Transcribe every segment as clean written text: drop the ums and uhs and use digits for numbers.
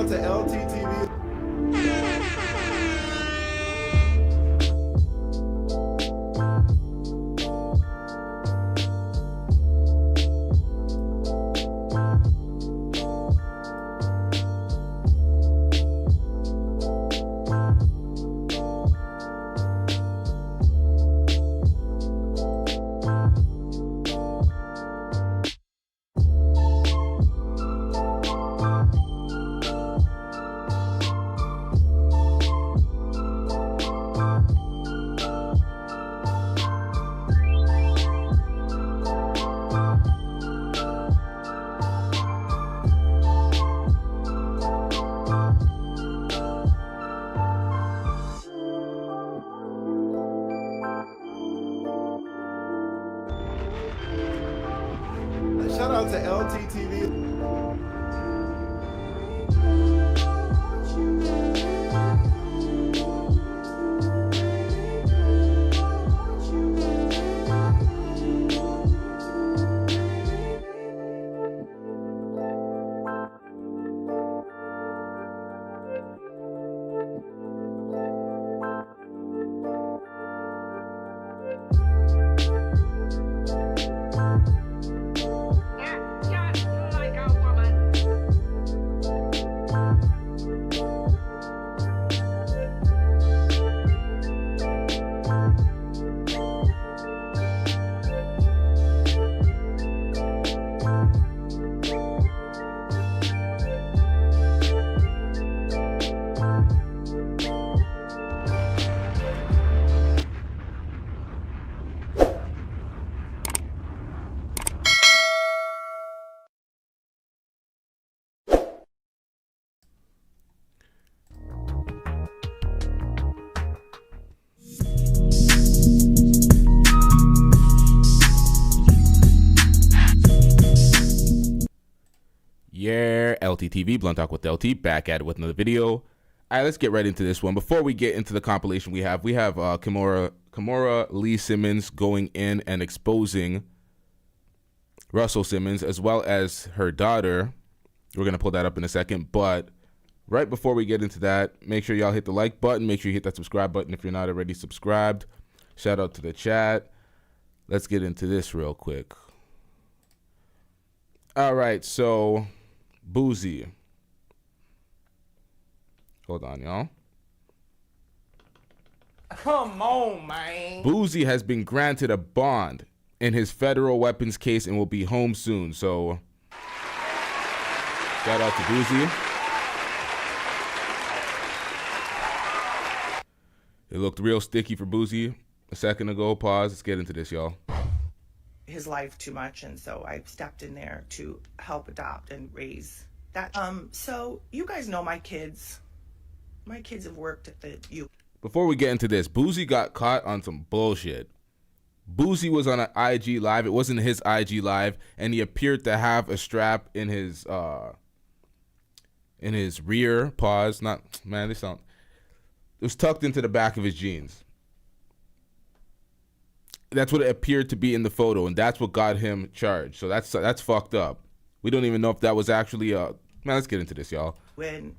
out to LTTV. Shout out to LTTV. Yeah, LTTV, Blunt Talk with LT, back at it with another video. All right, let's get right into this one. Before we get into the compilation we have Kimora Lee Simmons going in and exposing Russell Simmons, as well as her daughter. We're going to pull that up in a second. But right before we get into that, make sure y'all hit the like button. Make sure you hit that subscribe button if you're not already subscribed. Shout out to the chat. Let's get into this real quick. All right, so Boosie. Hold on, y'all. Come on, man. Boosie has been granted a bond in his federal weapons case and will be home soon. So, shout out to Boosie. It looked real sticky for Boosie a second ago. Pause. Let's get into this, y'all. His life too much, and so I stepped in there to help adopt and raise that. So you guys know my kids. My kids have worked at the U. Before we get into this, Boosie got caught on some bullshit. Boosie was on an IG live. It wasn't his IG live, and he appeared to have a strap in his rear. Pause. Not man. This sound. It was tucked into the back of his jeans. That's what it appeared to be in the photo, and that's what got him charged. So that's fucked up. We don't even know if that was actually man, let's get into this, y'all. When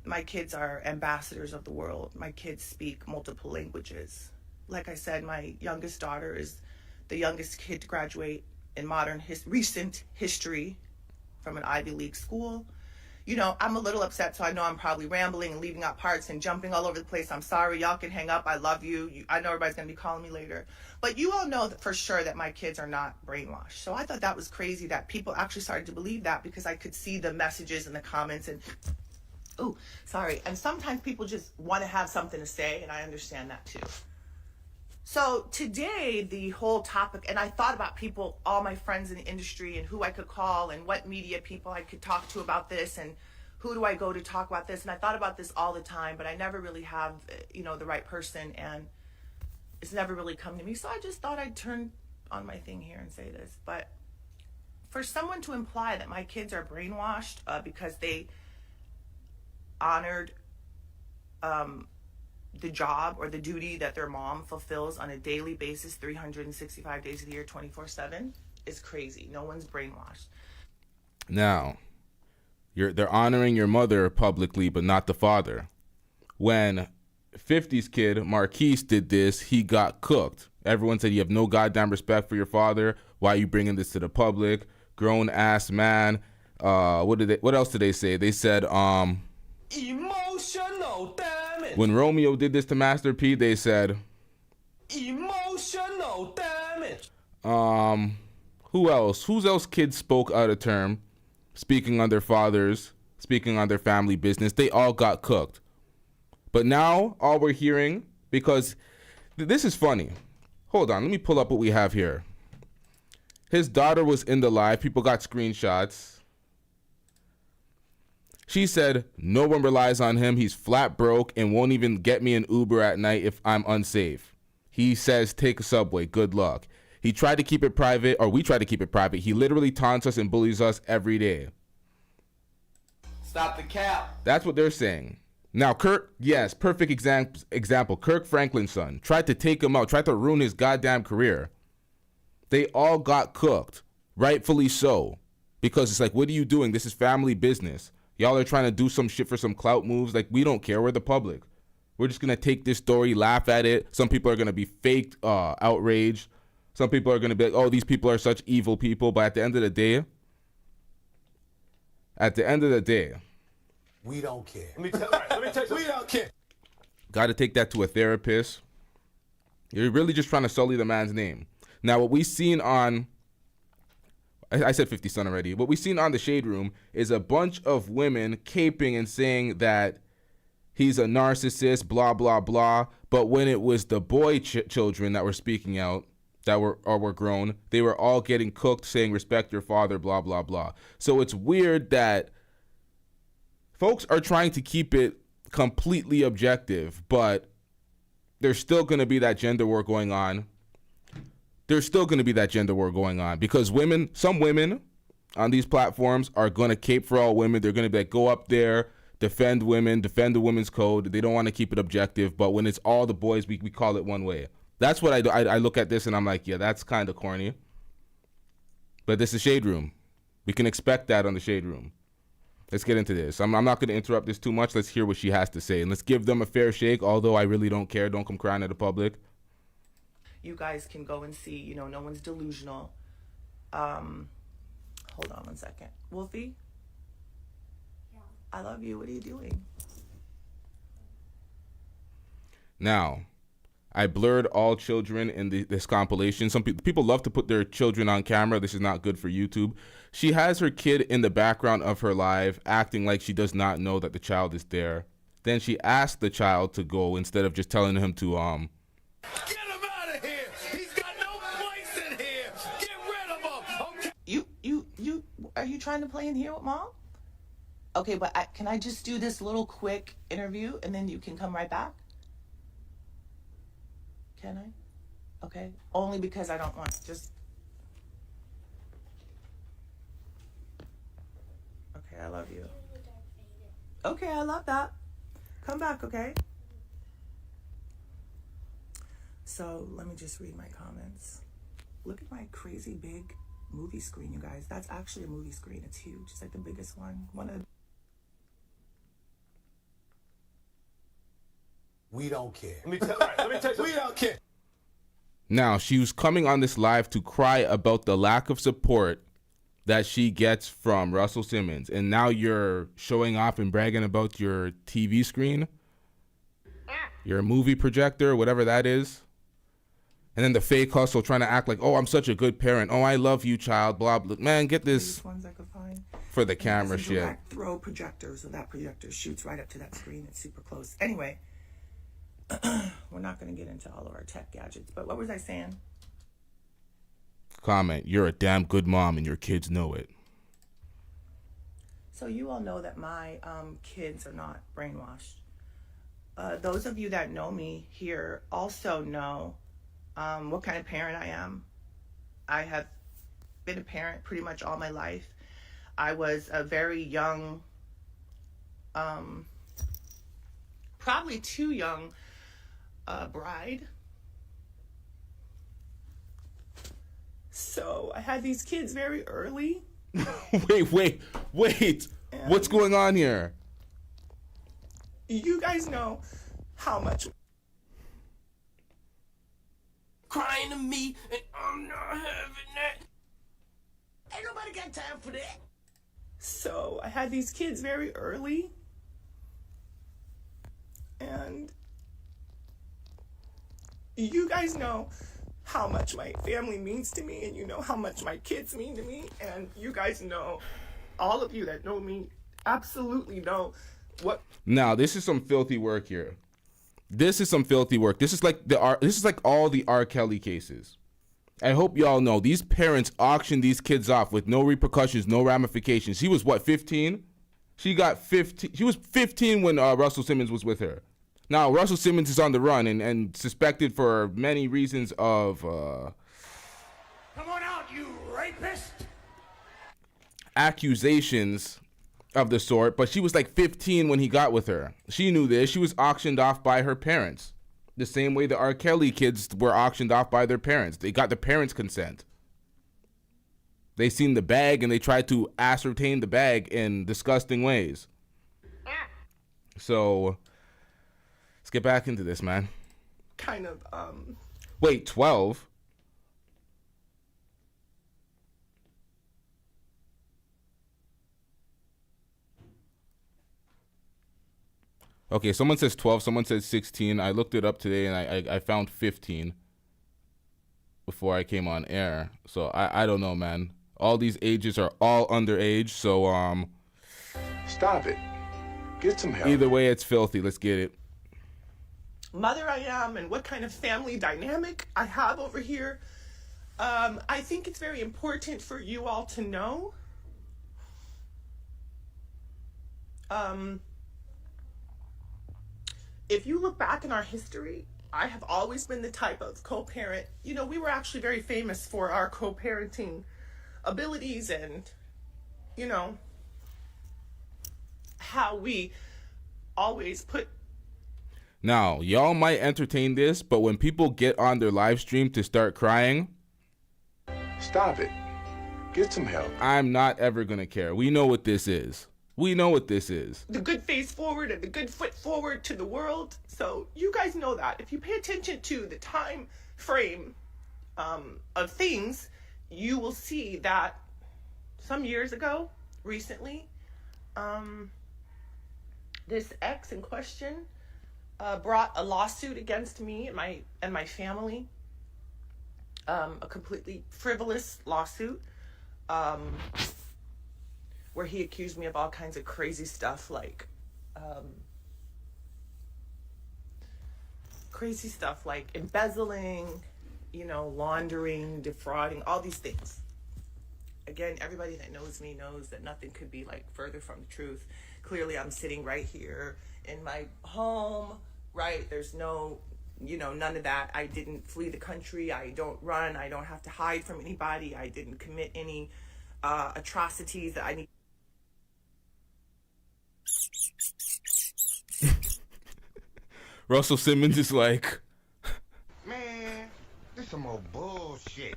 my kids are ambassadors of the world, my kids speak multiple languages. Like I said, my youngest daughter is the youngest kid to graduate in recent history from an Ivy League school. You know, I'm a little upset, so I know I'm probably rambling and leaving out parts and jumping all over the place. I'm sorry. Y'all can hang up. I love you. I know everybody's going to be calling me later. But you all know that for sure that my kids are not brainwashed. So I thought that was crazy that people actually started to believe that, because I could see the messages and the comments and, oh, sorry. And sometimes people just want to have something to say, and I understand that too. So today, the whole topic, and I thought about people, all my friends in the industry, and who I could call and what media people I could talk to about this, and who do I go to talk about this. And I thought about this all the time, but I never really have, the right person, and it's never really come to me. So I just thought I'd turn on my thing here and say this. But for someone to imply that my kids are brainwashed because they honored the job or the duty that their mom fulfills on a daily basis, 365 days of the year, 24/7, is crazy. No one's brainwashed. Now, They're honoring your mother publicly, but not the father. When 50's kid, Marquise, did this, he got cooked. Everyone said, you have no goddamn respect for your father. Why are you bringing this to the public? Grown ass man. What else did they say? They said, emotional damage. when Romeo did this to Master P, they said, Emotional damage. who else? Whose else kids spoke out of term, speaking on their fathers, speaking on their family business? They all got cooked. But now all we're hearing, because this is funny. Hold on, let me pull up what we have here. His daughter was in the live. People got screenshots. She said, no one relies on him. He's flat broke and won't even get me an Uber at night if I'm unsafe. He says, take a subway. Good luck. He tried to keep it private, or we tried to keep it private. He literally taunts us and bullies us every day. Stop the cap. That's what they're saying. Now, Kirk, yes, perfect example. Kirk Franklin's son tried to take him out, tried to ruin his goddamn career. They all got cooked, rightfully so, because it's like, what are you doing? This is family business. Y'all are trying to do some shit for some clout moves. Like, we don't care. We're the public. We're just going to take this story, laugh at it. Some people are going to be fake outraged. Some people are going to be like, oh, these people are such evil people. But at the end of the day, We don't care. Let me tell you, we don't care. got to take that to a therapist. You're really just trying to sully the man's name. Now, what we've seen on, I said 50 Cent already. What we've seen on the Shade Room is a bunch of women caping and saying that he's a narcissist, blah, blah, blah. But when it was the boy children that were speaking out, that were grown, they were all getting cooked, saying respect your father, blah, blah, blah. So it's weird that folks are trying to keep it completely objective, but there's still going to be that gender war going on. Because some women on these platforms are going to cape for all women. They're going to be like, go up there, defend women, defend the women's code. They don't want to keep it objective, but when it's all the boys, we call it one way. That's what I do. I look at this and I'm like, yeah, that's kind of corny. But this is Shade Room. We can expect that on the Shade Room. Let's get into this. I'm not going to interrupt this too much. Let's hear what she has to say. And let's give them a fair shake, although I really don't care. Don't come crying to the public. You guys can go and see, no one's delusional. Hold on one second. Wolfie? Yeah. I love you. What are you doing? Now, I blurred all children in this compilation. Some people love to put their children on camera. This is not good for YouTube. She has her kid in the background of her live, acting like she does not know that the child is there. Then she asked the child to go instead of just telling him to Get him out of here. He's got no place in here. Get rid of him. Okay. You are you trying to play in here with mom? Okay, but can I just do this little quick interview and then you can come right back? Can I? Okay. Only because I don't want just. Okay, I love you. Okay, I love that. Come back, okay? So let me just read my comments. Look at my crazy big movie screen, you guys. That's actually a movie screen. It's huge. It's like the biggest one. We don't care. Let me tell you, we don't care. Now, she was coming on this live to cry about the lack of support that she gets from Russell Simmons. And now you're showing off and bragging about your TV screen, your movie projector, whatever that is. And then the fake hustle trying to act like, oh, I'm such a good parent. Oh, I love you, child, blah, blah. Man, get this ones I could find. for the camera It's a shit. direct throw projector, so that projector shoots right up to that screen. It's super close. Anyway, we're not going to get into all of our tech gadgets, but what was I saying? Comment, you're a damn good mom and your kids know it. So you all know that my kids are not brainwashed. Those of you that know me here also know what kind of parent I am. I have been a parent pretty much all my life. I was a very young, probably too young bride. So I had these kids very early. Wait. What's going on here? You guys know how much Crying to me, and I'm not having that. Ain't nobody got time for that. So I had these kids very early, and you guys know how much my family means to me, and you know how much my kids mean to me, and you guys know, all of you that know me absolutely know what. Now, this is some filthy work here. This is some filthy work. This is like all the R. Kelly cases. I hope y'all know these parents auctioned these kids off with no repercussions, no ramifications. He was what, 15? She got 15. She was 15 when Russell Simmons was with her. Now, Russell Simmons is on the run and suspected for many reasons of Come on out, you rapist. accusations of the sort, but she was like 15 when he got with her. She knew this. She was auctioned off by her parents. The same way the R. Kelly kids were auctioned off by their parents. They got the parents' consent. They seen the bag and they tried to ascertain the bag in disgusting ways. So, let's get back into this, man. Kind of, Wait, 12? Okay, someone says 12, someone says 16. I looked it up today and I found 15 before I came on air. So I don't know, man. All these ages are all underage, so Stop it. Get some help. either way it's filthy. Let's get it. mother I am and what kind of family dynamic I have over here. I think it's very important for you all to know. If you look back in our history, I have always been the type of co-parent. You know, we were actually very famous for our co-parenting abilities and, you know, how we always put. Now, y'all might entertain this, but when people get on their live stream to start crying, Stop it. Get some help. I'm not ever going to care. We know what this is. We know what this is. The good face forward and the good foot forward to the world. So you guys know that. If you pay attention to the time frame of things, you will see that some years ago, recently, this ex in question brought a lawsuit against me and my family. A completely frivolous lawsuit. Where he accused me of all kinds of crazy stuff like embezzling, you know, laundering, defrauding, all these things. Again, everybody that knows me knows that nothing could be like further from the truth. Clearly, I'm sitting right here in my home, right? There's no, you know, none of that. I didn't flee the country. I don't run. I don't have to hide from anybody. I didn't commit any atrocities that I need. Russell Simmons is like, Man, this some old bullshit.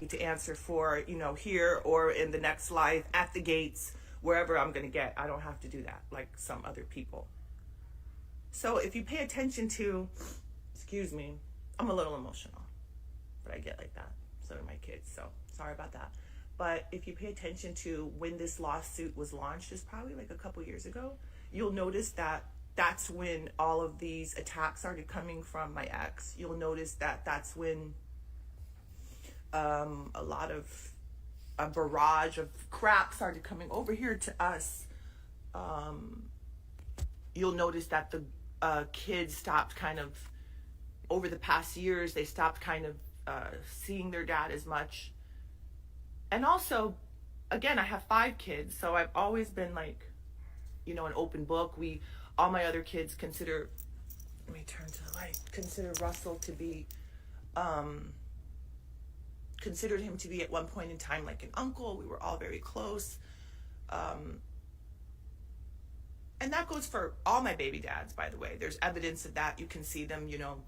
To answer for, you know, here or in the next life, at the gates, wherever I'm going to get. I don't have to do that like some other people. So if you pay attention to, excuse me, I'm a little emotional, but I get like that. So do my kids, so sorry about that. But if you pay attention to when this lawsuit was launched, it's probably like a couple years ago, you'll notice that that's when all of these attacks started coming from my ex. You'll notice that that's when a lot of a barrage of crap started coming over here to us. You'll notice that the kids stopped kind of, over the past years, they stopped kind of seeing their dad as much. And also, again, I have 5 kids, so I've always been like, you know, an open book. All my other kids consider, let me turn to the light, consider Russell to be, considered him to be at one point in time like an uncle. We were all very close. And that goes for all my baby dads, by the way. There's evidence of that. You can see them, you know,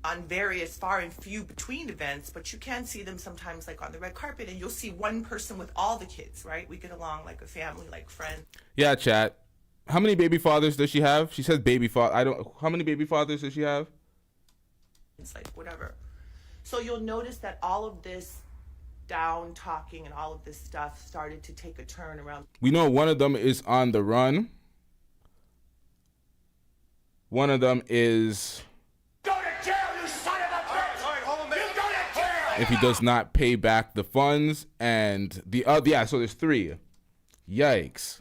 on various far and few between events, but you can see them sometimes like on the red carpet, and you'll see one person with all the kids, right? We get along like a family, like friends. Yeah, chat. How many baby fathers does she have? She says baby father. How many baby fathers does she have? It's like whatever. So you'll notice that all of this down talking and all of this stuff started to take a turn around. We know one of them is on the run. One of them is... Go to jail, you son of a bitch! All right, hold on, man. You go to jail! If he does not pay back the funds, and the other, yeah, so there's 3. Yikes.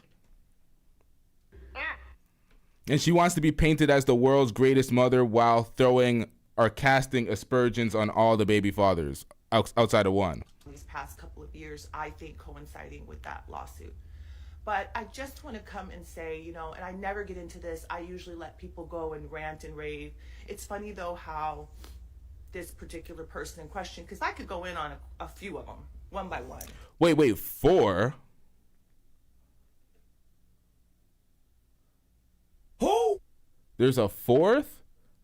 And she wants to be painted as the world's greatest mother while throwing or casting aspersions on all the baby fathers outside of one. These past couple of years, I think coinciding with that lawsuit. But I just want to come and say, you know, and I never get into this. I usually let people go and rant and rave. It's funny, though, how this particular person in question, because I could go in on a few of them, one by one. Wait, 4? Who? There's a 4th?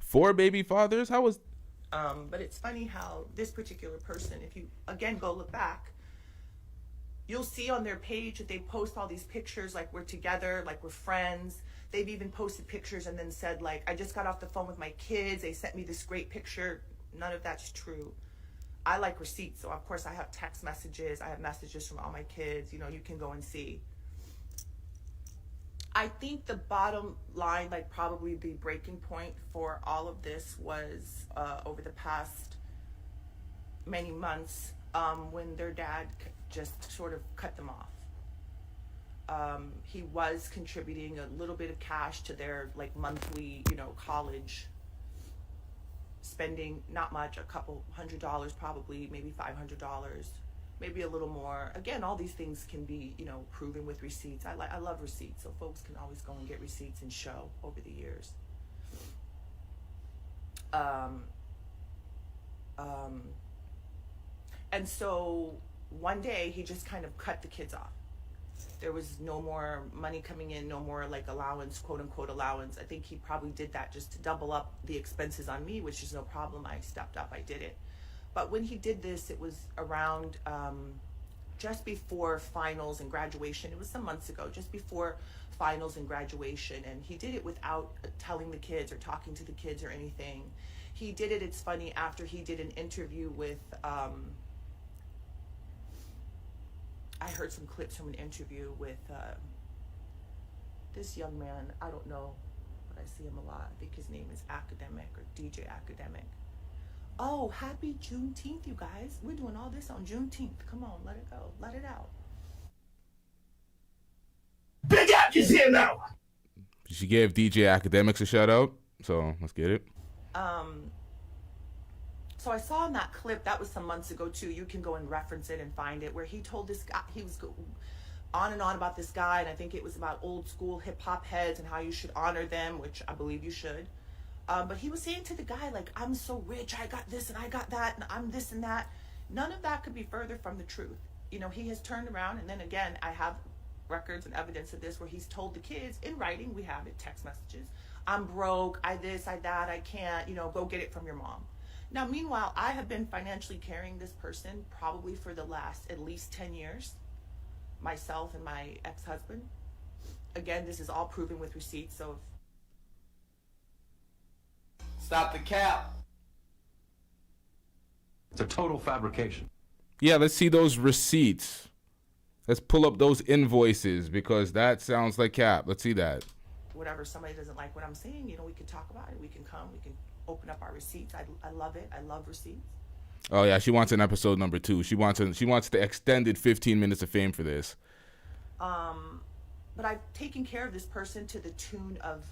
4 baby fathers? How was... But it's funny how this particular person, if you, again, go look back, you'll see on their page that they post all these pictures like we're together, like we're friends. They've even posted pictures and then said, like, I just got off the phone with my kids. They sent me this great picture. None of that's true. I like receipts. So, of course, I have text messages. I have messages from all my kids. You know, you can go and see. I think the bottom line, like probably the breaking point for all of this was over the past many months when their dad just sort of cut them off. He was contributing a little bit of cash to their like monthly, you know, college spending, not much, a couple $100 probably, maybe $500, maybe a little more. Again, all these things can be, you know, proven with receipts. I love receipts, so folks can always go and get receipts and show over the years. And so one day he just kind of cut the kids off. There was no more money coming in, no more like allowance, quote unquote allowance. I think he probably did that just to double up the expenses on me, which is no problem. I stepped up, I did it. But when he did this, it was around just before finals and graduation. It was some months ago, just before finals and graduation. And he did it without telling the kids or talking to the kids or anything. He did it, it's funny, after he did an interview with, I heard some clips from an interview with this young man. I don't know, but I see him a lot. I think his name is Academic or DJ Academic. Oh, happy Juneteenth, you guys. We're doing all this on Juneteenth. Come on, let it go. Let it out. Big App is here now. She gave DJ Academics a shout out, so let's get it. So I saw in that clip, that was some months ago too. You can go and reference it and find it, where he told this guy, he was on and on about this guy, and I think it was about old school hip hop heads and how you should honor them, which I believe you should. But he was saying to the guy, like, I'm so rich, I got this and I got that, and I'm this and that. None of that could be further from the truth. You know, he has turned around, and then again, I have records and evidence of this where he's told the kids in writing, we have it, text messages, I'm broke, I this, I that, I can't, you know, go get it from your mom. Now, meanwhile, I have been financially carrying this person probably for the last at least 10 years, myself and my ex-husband. Again, this is all proven with receipts, so Stop the cap. It's a total fabrication. Yeah, let's see those receipts. Let's pull up those invoices because that sounds like cap. Let's see that. whatever, somebody doesn't like what I'm saying, you know, we can talk about it. We can come, we can open up our receipts. I love it. I love receipts. Oh yeah, she wants an episode number 2. She wants the extended 15 minutes of fame for this. But I've taken care of this person to the tune of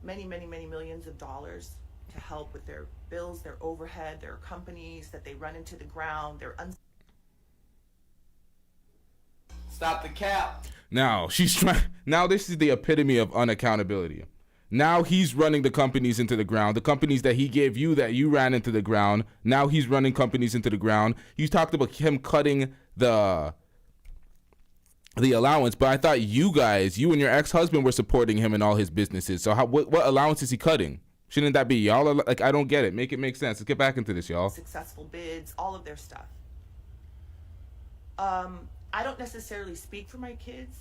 many, many, many millions of dollars to help with their bills, their overhead, their companies that they run into the ground, their Stop the cap. Now she's trying. Now this is the epitome of unaccountability. Now he's running the companies into the ground. The companies that he gave you that you ran into the ground. Now he's running companies into the ground. You talked about him cutting the allowance, but I thought you and your ex-husband were supporting him in all his businesses. So what allowance is he cutting? Shouldn't that be y'all? Are, like, I don't get it. Make it make sense. Let's get back into this, y'all. Successful bids, all of their stuff. I don't necessarily speak for my kids,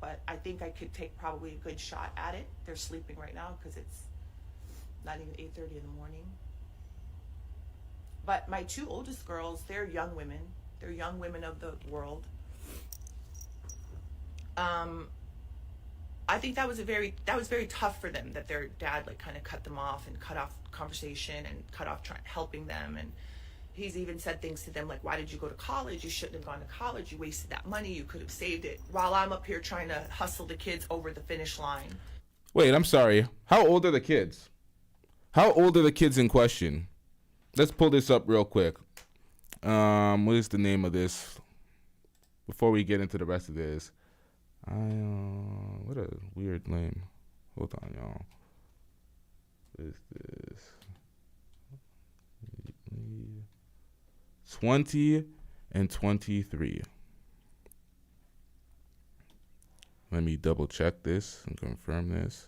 but I think I could take probably a good shot at it. They're sleeping right now because it's not even 8:30 in the morning. But my two oldest girls, they're young women. They're young women of the world. I think that was very tough for them, that their dad like kind of cut them off and cut off conversation and cut off helping them. And he's even said things to them like, why did you go to college? You shouldn't have gone to college. You wasted that money. You could have saved it. While I'm up here trying to hustle the kids over the finish line. Wait, I'm sorry. How old are the kids? How old are the kids in question? Let's pull this up real quick. What is the name of this? Before we get into the rest of this. What a weird name. Hold on, y'all. What is this? 20 and 23. Let me double check this and confirm this.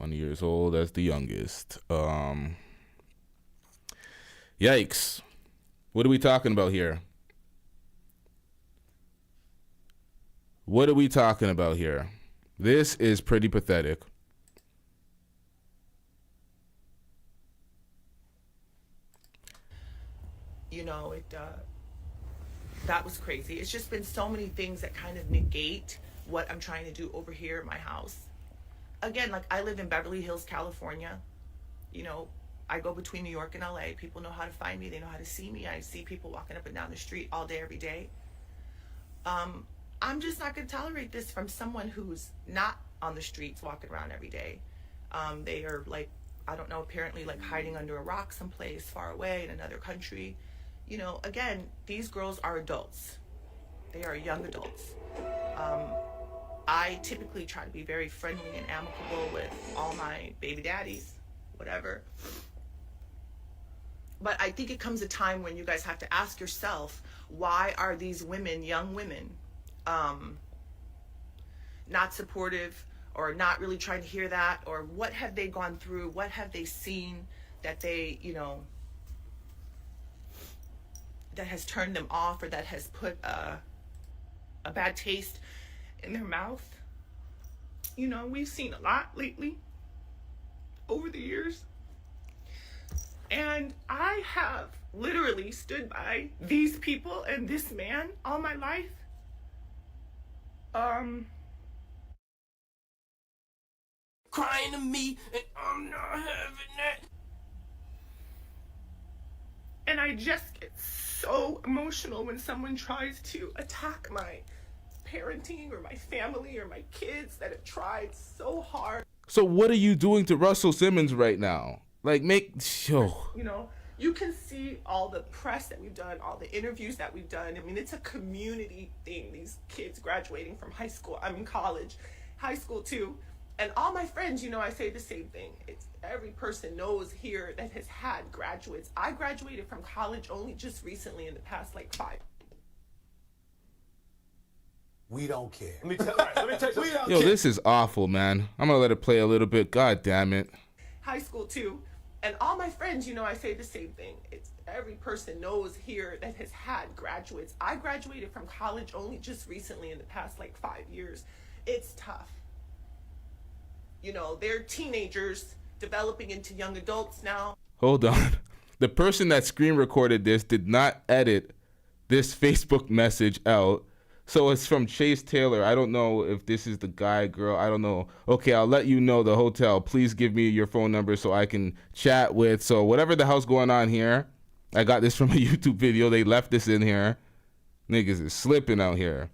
Years old as the youngest. Yikes. What are we talking about here? What are we talking about here? This is pretty pathetic. You know, that was crazy. It's just been so many things that kind of negate what I'm trying to do over here at my house. Again, like, I live in Beverly Hills, California. You know, I go between New York and LA. People know how to find me. They know how to see me. I see people walking up and down the street all day, every day. I'm just not going to tolerate this from someone who's not on the streets walking around every day. They are, like, I don't know, apparently like hiding under a rock someplace far away in another country. You know, again, these girls are adults. They are young adults. I typically try to be very friendly and amicable with all my baby daddies, whatever. But I think it comes a time when you guys have to ask yourself, why are these women, young women, not supportive or not really trying to hear that? Or what have they gone through? What have they seen that they, you know, that has turned them off, or that has put a bad taste in their mouth? You know, we've seen a lot lately over the years. And I have literally stood by these people and this man all my life. Crying to me, and I'm not having that. And I just get so emotional when someone tries to attack my parenting or my family or my kids that have tried so hard. So what are you doing to Russell Simmons right now? Like, make sure. You know, you can see all the press that we've done, all the interviews that we've done. I mean, it's a community thing. These kids graduating from college, high school too. And all my friends, you know, I say the same thing. It's every person knows here that has had graduates. I graduated from college only just recently in the past, like 5. We don't care. Let me tell you something. Yo, this is awful, man. I'm gonna let it play a little bit. God damn it. High school too. And all my friends, you know, I say the same thing. It's every person knows here that has had graduates. I graduated from college only just recently in the past, like 5 years. It's tough. You know, they're teenagers developing into young adults now. Hold on. The person that screen recorded this did not edit this Facebook message out. So it's from Chase Taylor. I don't know if this is the guy, girl. I don't know. Okay, I'll let you know, the hotel. Please give me your phone number so I can chat with. So whatever the hell's going on here, I got this from a YouTube video. They left this in here. Niggas is slipping out here.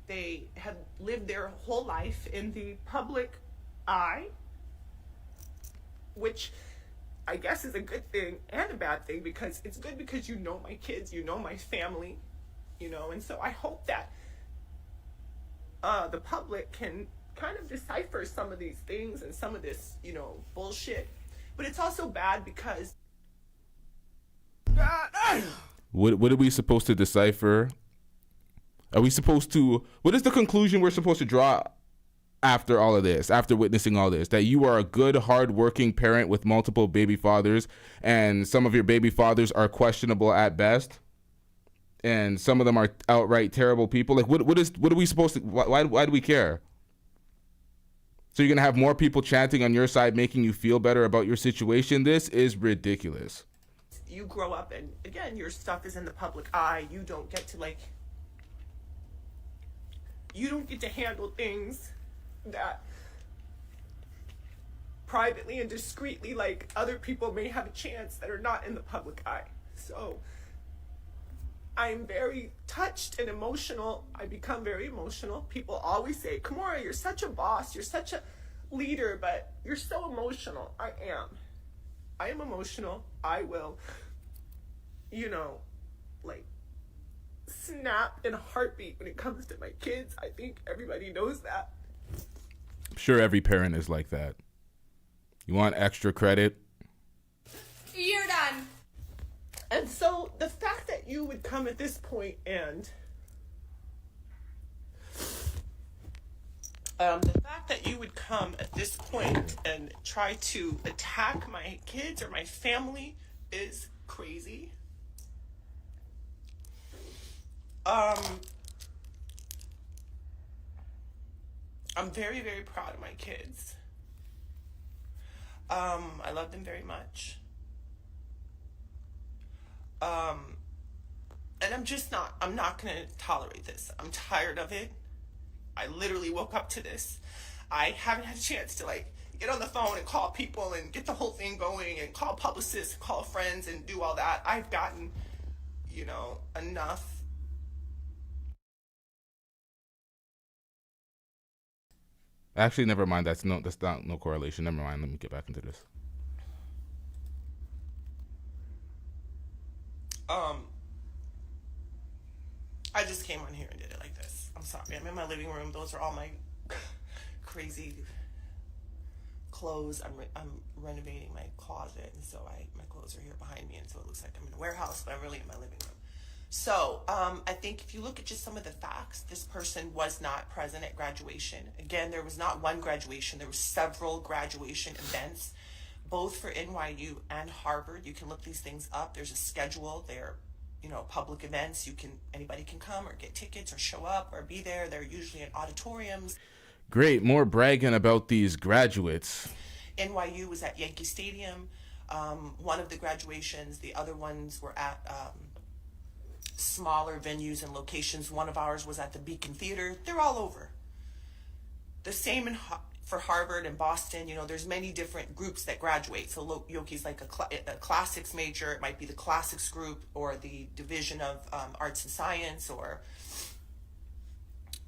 They have lived their whole life in the public eye, which I guess is a good thing and a bad thing, because it's good because you know my kids, you know my family, you know, and so I hope that the public can kind of decipher some of these things and some of this, you know, bullshit. But it's also bad because What are we supposed to decipher? Are we supposed to, what is the conclusion we're supposed to draw after all of this, after witnessing all this? That you are a good, hard-working parent with multiple baby fathers, and some of your baby fathers are questionable at best, and some of them are outright terrible people? Like, what are we supposed to, why do we care? So you're going to have more people chanting on your side, making you feel better about your situation? This is ridiculous. You grow up and, again, your stuff is in the public eye. You don't get to, like, you don't get to handle things that privately and discreetly, like, other people may have a chance that are not in the public eye. So I'm very touched and emotional. I become very emotional. People always say, Kimora, you're such a boss. You're such a leader, but you're so emotional. I am emotional. I will, like, snap in a heartbeat when it comes to my kids. I think everybody knows that. I'm sure every parent is like that. You want extra credit? You're done. And so the fact that you would come at this point and try to attack my kids or my family is crazy. I'm very, very proud of my kids. I love them very much. And I'm not gonna tolerate this. I'm tired of it. I literally woke up to this. I haven't had a chance to, like, get on the phone and call people and get the whole thing going and call publicists and call friends and do all that. I've gotten, enough. Actually, never mind. That's not no correlation. Never mind. Let me get back into this. I just came on here and did it like this. I'm sorry. I'm in my living room. Those are all my crazy clothes. I'm renovating my closet, and so my clothes are here behind me, and so it looks like I'm in a warehouse, but I'm really in my living room. So I think if you look at just some of the facts, this person was not present at graduation. Again, there was not one graduation. There were several graduation events, both for NYU and Harvard. You can look these things up. There's a schedule. They're, public events. Anybody can come or get tickets or show up or be there. They're usually in auditoriums. Great. More bragging about these graduates. NYU was at Yankee Stadium. One of the graduations, the other ones were at smaller venues and locations. One of ours was at the Beacon Theater. They're all over. The same for Harvard and Boston. There's many different groups that graduate. So Yoki's like a classics major. It might be the classics group or the division of arts and science, or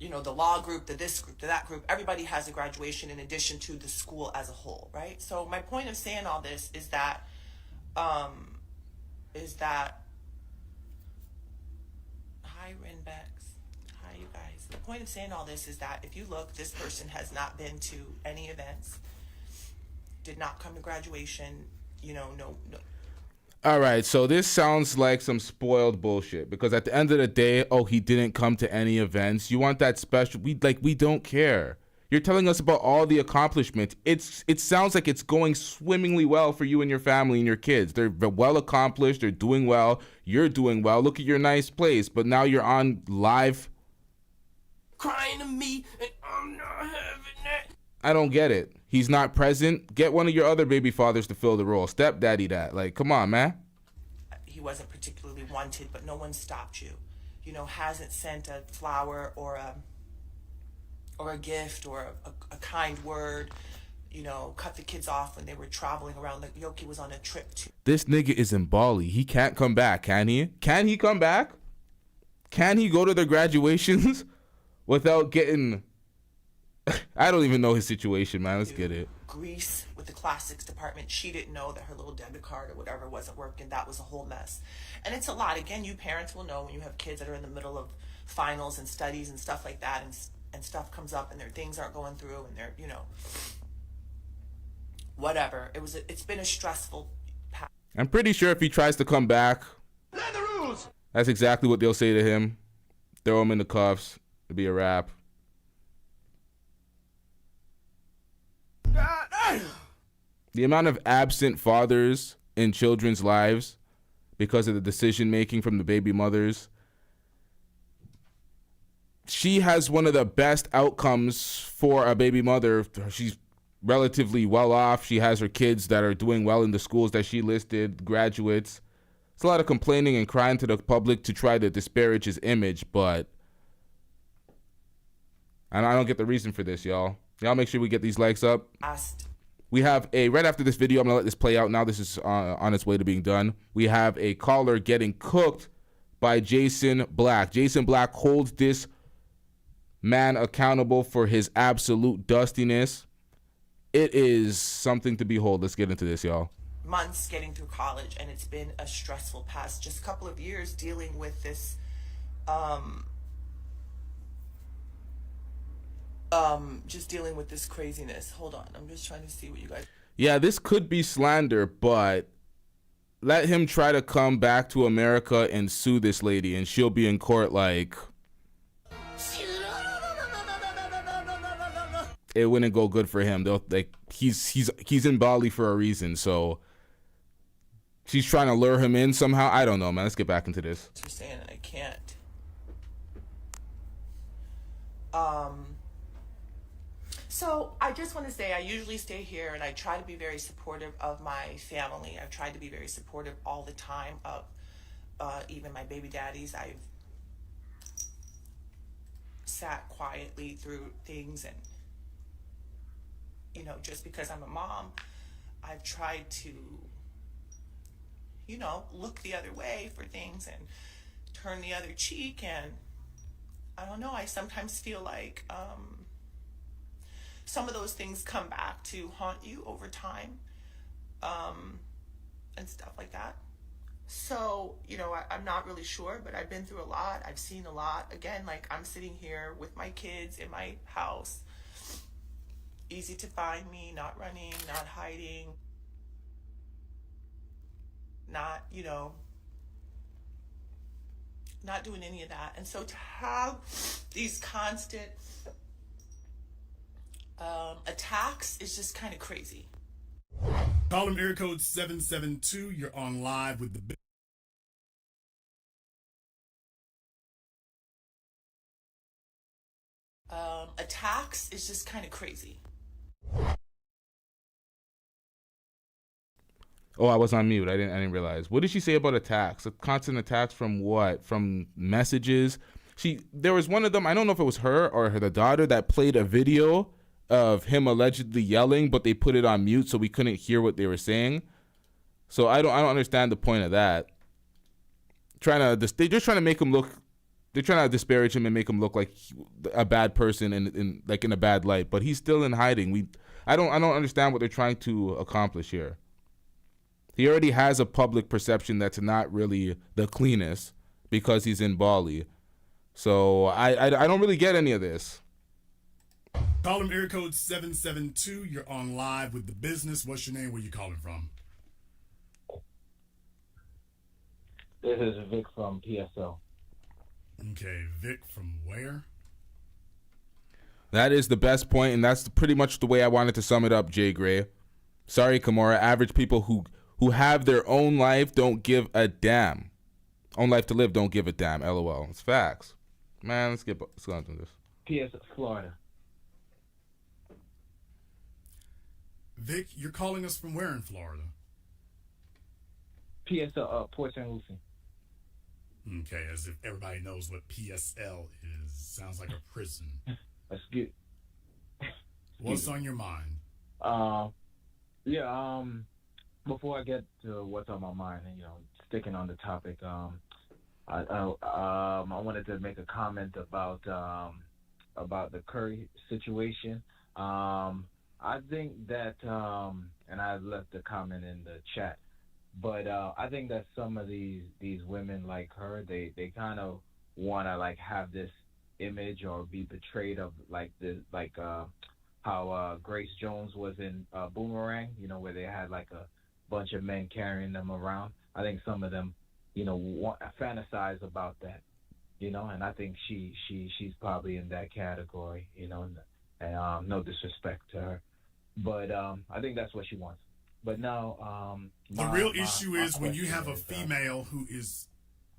the law group, the this group, the that group. Everybody has a graduation in addition to the school as a whole, right? So my point of saying all this is that hi, Renbex. Hi, you guys. The point of saying all this is that if you look, this person has not been to any events, did not come to graduation, no. All right, so this sounds like some spoiled bullshit, because at the end of the day, he didn't come to any events. You want that special, we don't care. You're telling us about all the accomplishments. It sounds like it's going swimmingly well for you and your family and your kids. They're well accomplished. They're doing well. You're doing well. Look at your nice place. But now you're on live. Crying to me, and I'm not having that. I don't get it. He's not present. Get one of your other baby fathers to fill the role. Stepdaddy that. Like, come on, man. He wasn't particularly wanted, but no one stopped you. Hasn't sent a flower or a gift or a kind word, cut the kids off when they were traveling around. Like, Yoki was on a trip too. This nigga is in Bali. He can't come back, can he? Can he come back? Can he go to their graduations without getting... I don't even know his situation, man. Let's get it. Greece with the classics department. She didn't know that her little debit card or whatever wasn't working. That was a whole mess. And it's a lot. Again, you parents will know when you have kids that are in the middle of finals and studies and stuff like that, and stuff comes up and their things aren't going through and they're, whatever. It's been a stressful past. I'm pretty sure if he tries to come back, Learn the rules. that's exactly what they'll say to him. Throw him in the cuffs. It'll be a wrap. The amount of absent fathers in children's lives because of the decision making from the baby mothers. She has one of the best outcomes for a baby mother. She's relatively well off. She has her kids that are doing well in the schools that she listed, graduates. It's a lot of complaining and crying to the public to try to disparage his image, but I don't get the reason for this, y'all. Y'all make sure we get these likes up. We have right after this video, I'm gonna let this play out now. This is on its way to being done. We have a caller getting cooked by Jason Black. Jason Black holds this man accountable for his absolute dustiness. It is something to behold. Let's get into this, y'all. Months getting through college, and it's been a stressful past just couple of years dealing with this just dealing with this craziness. Hold on, I'm just trying to see what you guys. Yeah, this could be slander, but let him try to come back to America and sue this lady, and she'll be in court like it wouldn't go good for him. They'll like he's in Bali for a reason, so she's trying to lure him in somehow. I don't know, man. Let's get back into this. You're saying that I can't. So I just want to say I usually stay here and I try to be very supportive of my family. I've tried to be very supportive all the time of even my baby daddies. I've sat quietly through things, and just because I'm a mom, I've tried to look the other way for things and turn the other cheek. And I don't know, I sometimes feel like some of those things come back to haunt you over time, and stuff like that. So, I'm not really sure, but I've been through a lot. I've seen a lot. Again, like, I'm sitting here with my kids in my house. Easy to find me, not running, not hiding, not, not doing any of that. And so to have these constant attacks is just kind of crazy. Call him area code 772. You're on live with the attacks is just kind of crazy. Oh, I was on mute. I didn't realize. What did she say about attacks? Constant attacks from what? From messages? There was one of them, I don't know if it was her or the daughter, that played a video of him allegedly yelling, but they put it on mute so we couldn't hear what they were saying. So I don't understand the point of that. They're just trying to make him look. They're trying to disparage him and make him look like a bad person and in a bad light. But he's still in hiding. I don't understand what they're trying to accomplish here. He already has a public perception that's not really the cleanest because he's in Bali. So I don't really get any of this. Call him area code 772. You're on live with the business. What's your name? Where you calling from? This is Vic from PSL. Okay, Vic from where? That is the best point, and that's pretty much the way I wanted to sum it up, Jay Gray. Sorry, Kimora. Average people who have their own life don't give a damn. Own life to live, don't give a damn. LOL. It's facts. Man, let's go on to this. PS Florida. Vic, you're calling us from where in Florida? PSL, Port St. Lucie. Okay, as if everybody knows what PSL is. Sounds like a prison. That's good. What's on your mind? Before I get to what's on my mind, sticking on the topic, I wanted to make a comment about the Curry situation. I think that, and I left a comment in the chat, but I think that some of these women like her, they kind of want to like have this image or be betrayed of like this, like how Grace Jones was in Boomerang, where they had like bunch of men carrying them around. I think some of them, fantasize about that, and I think she's probably in that category, and no disrespect to her, but I think that's what she wants. But now, the real issue is when you have a is, female who is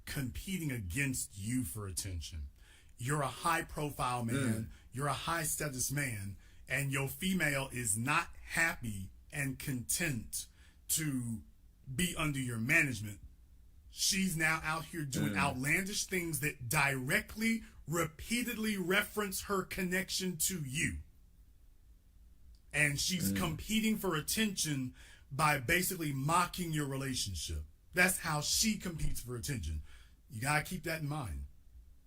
competing against you for attention. You're a high-profile man. You're a high-status man, and your female is not happy and content to be under your management. She's now out here doing outlandish things that directly, repeatedly reference her connection to you. And she's competing for attention by basically mocking your relationship. That's how she competes for attention. You got to keep that in mind.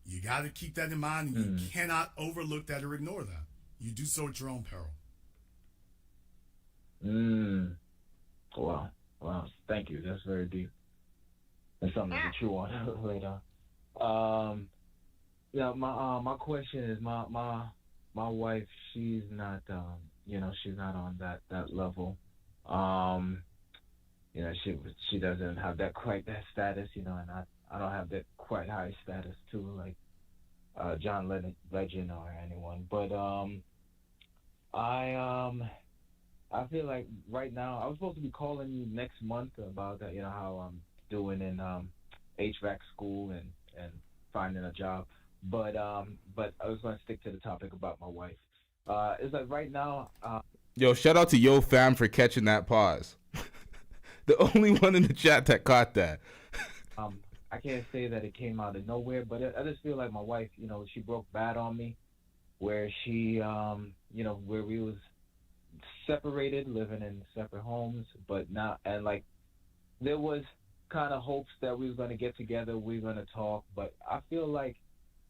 You got to keep that in mind, and you cannot overlook that or ignore that. You do so at your own peril. Wow. Thank you. That's very deep. That's something to chew on later. My question is my wife. She's not she's not on that level. She doesn't have quite that status, and I don't have that quite high status too, like John Legend or anyone. But I feel like right now I was supposed to be calling you next month about that, how I'm doing in HVAC school and finding a job. But I was going to stick to the topic about my wife. It's like right now. Yo, shout out to Yo Fam for catching that pause. The only one in the chat that caught that. I can't say that it came out of nowhere, but I just feel like my wife, she broke bad on me, where she, where we was separated, living in separate homes, but not, and like, there was kind of hopes that we was going to get together, we were going to talk, but I feel like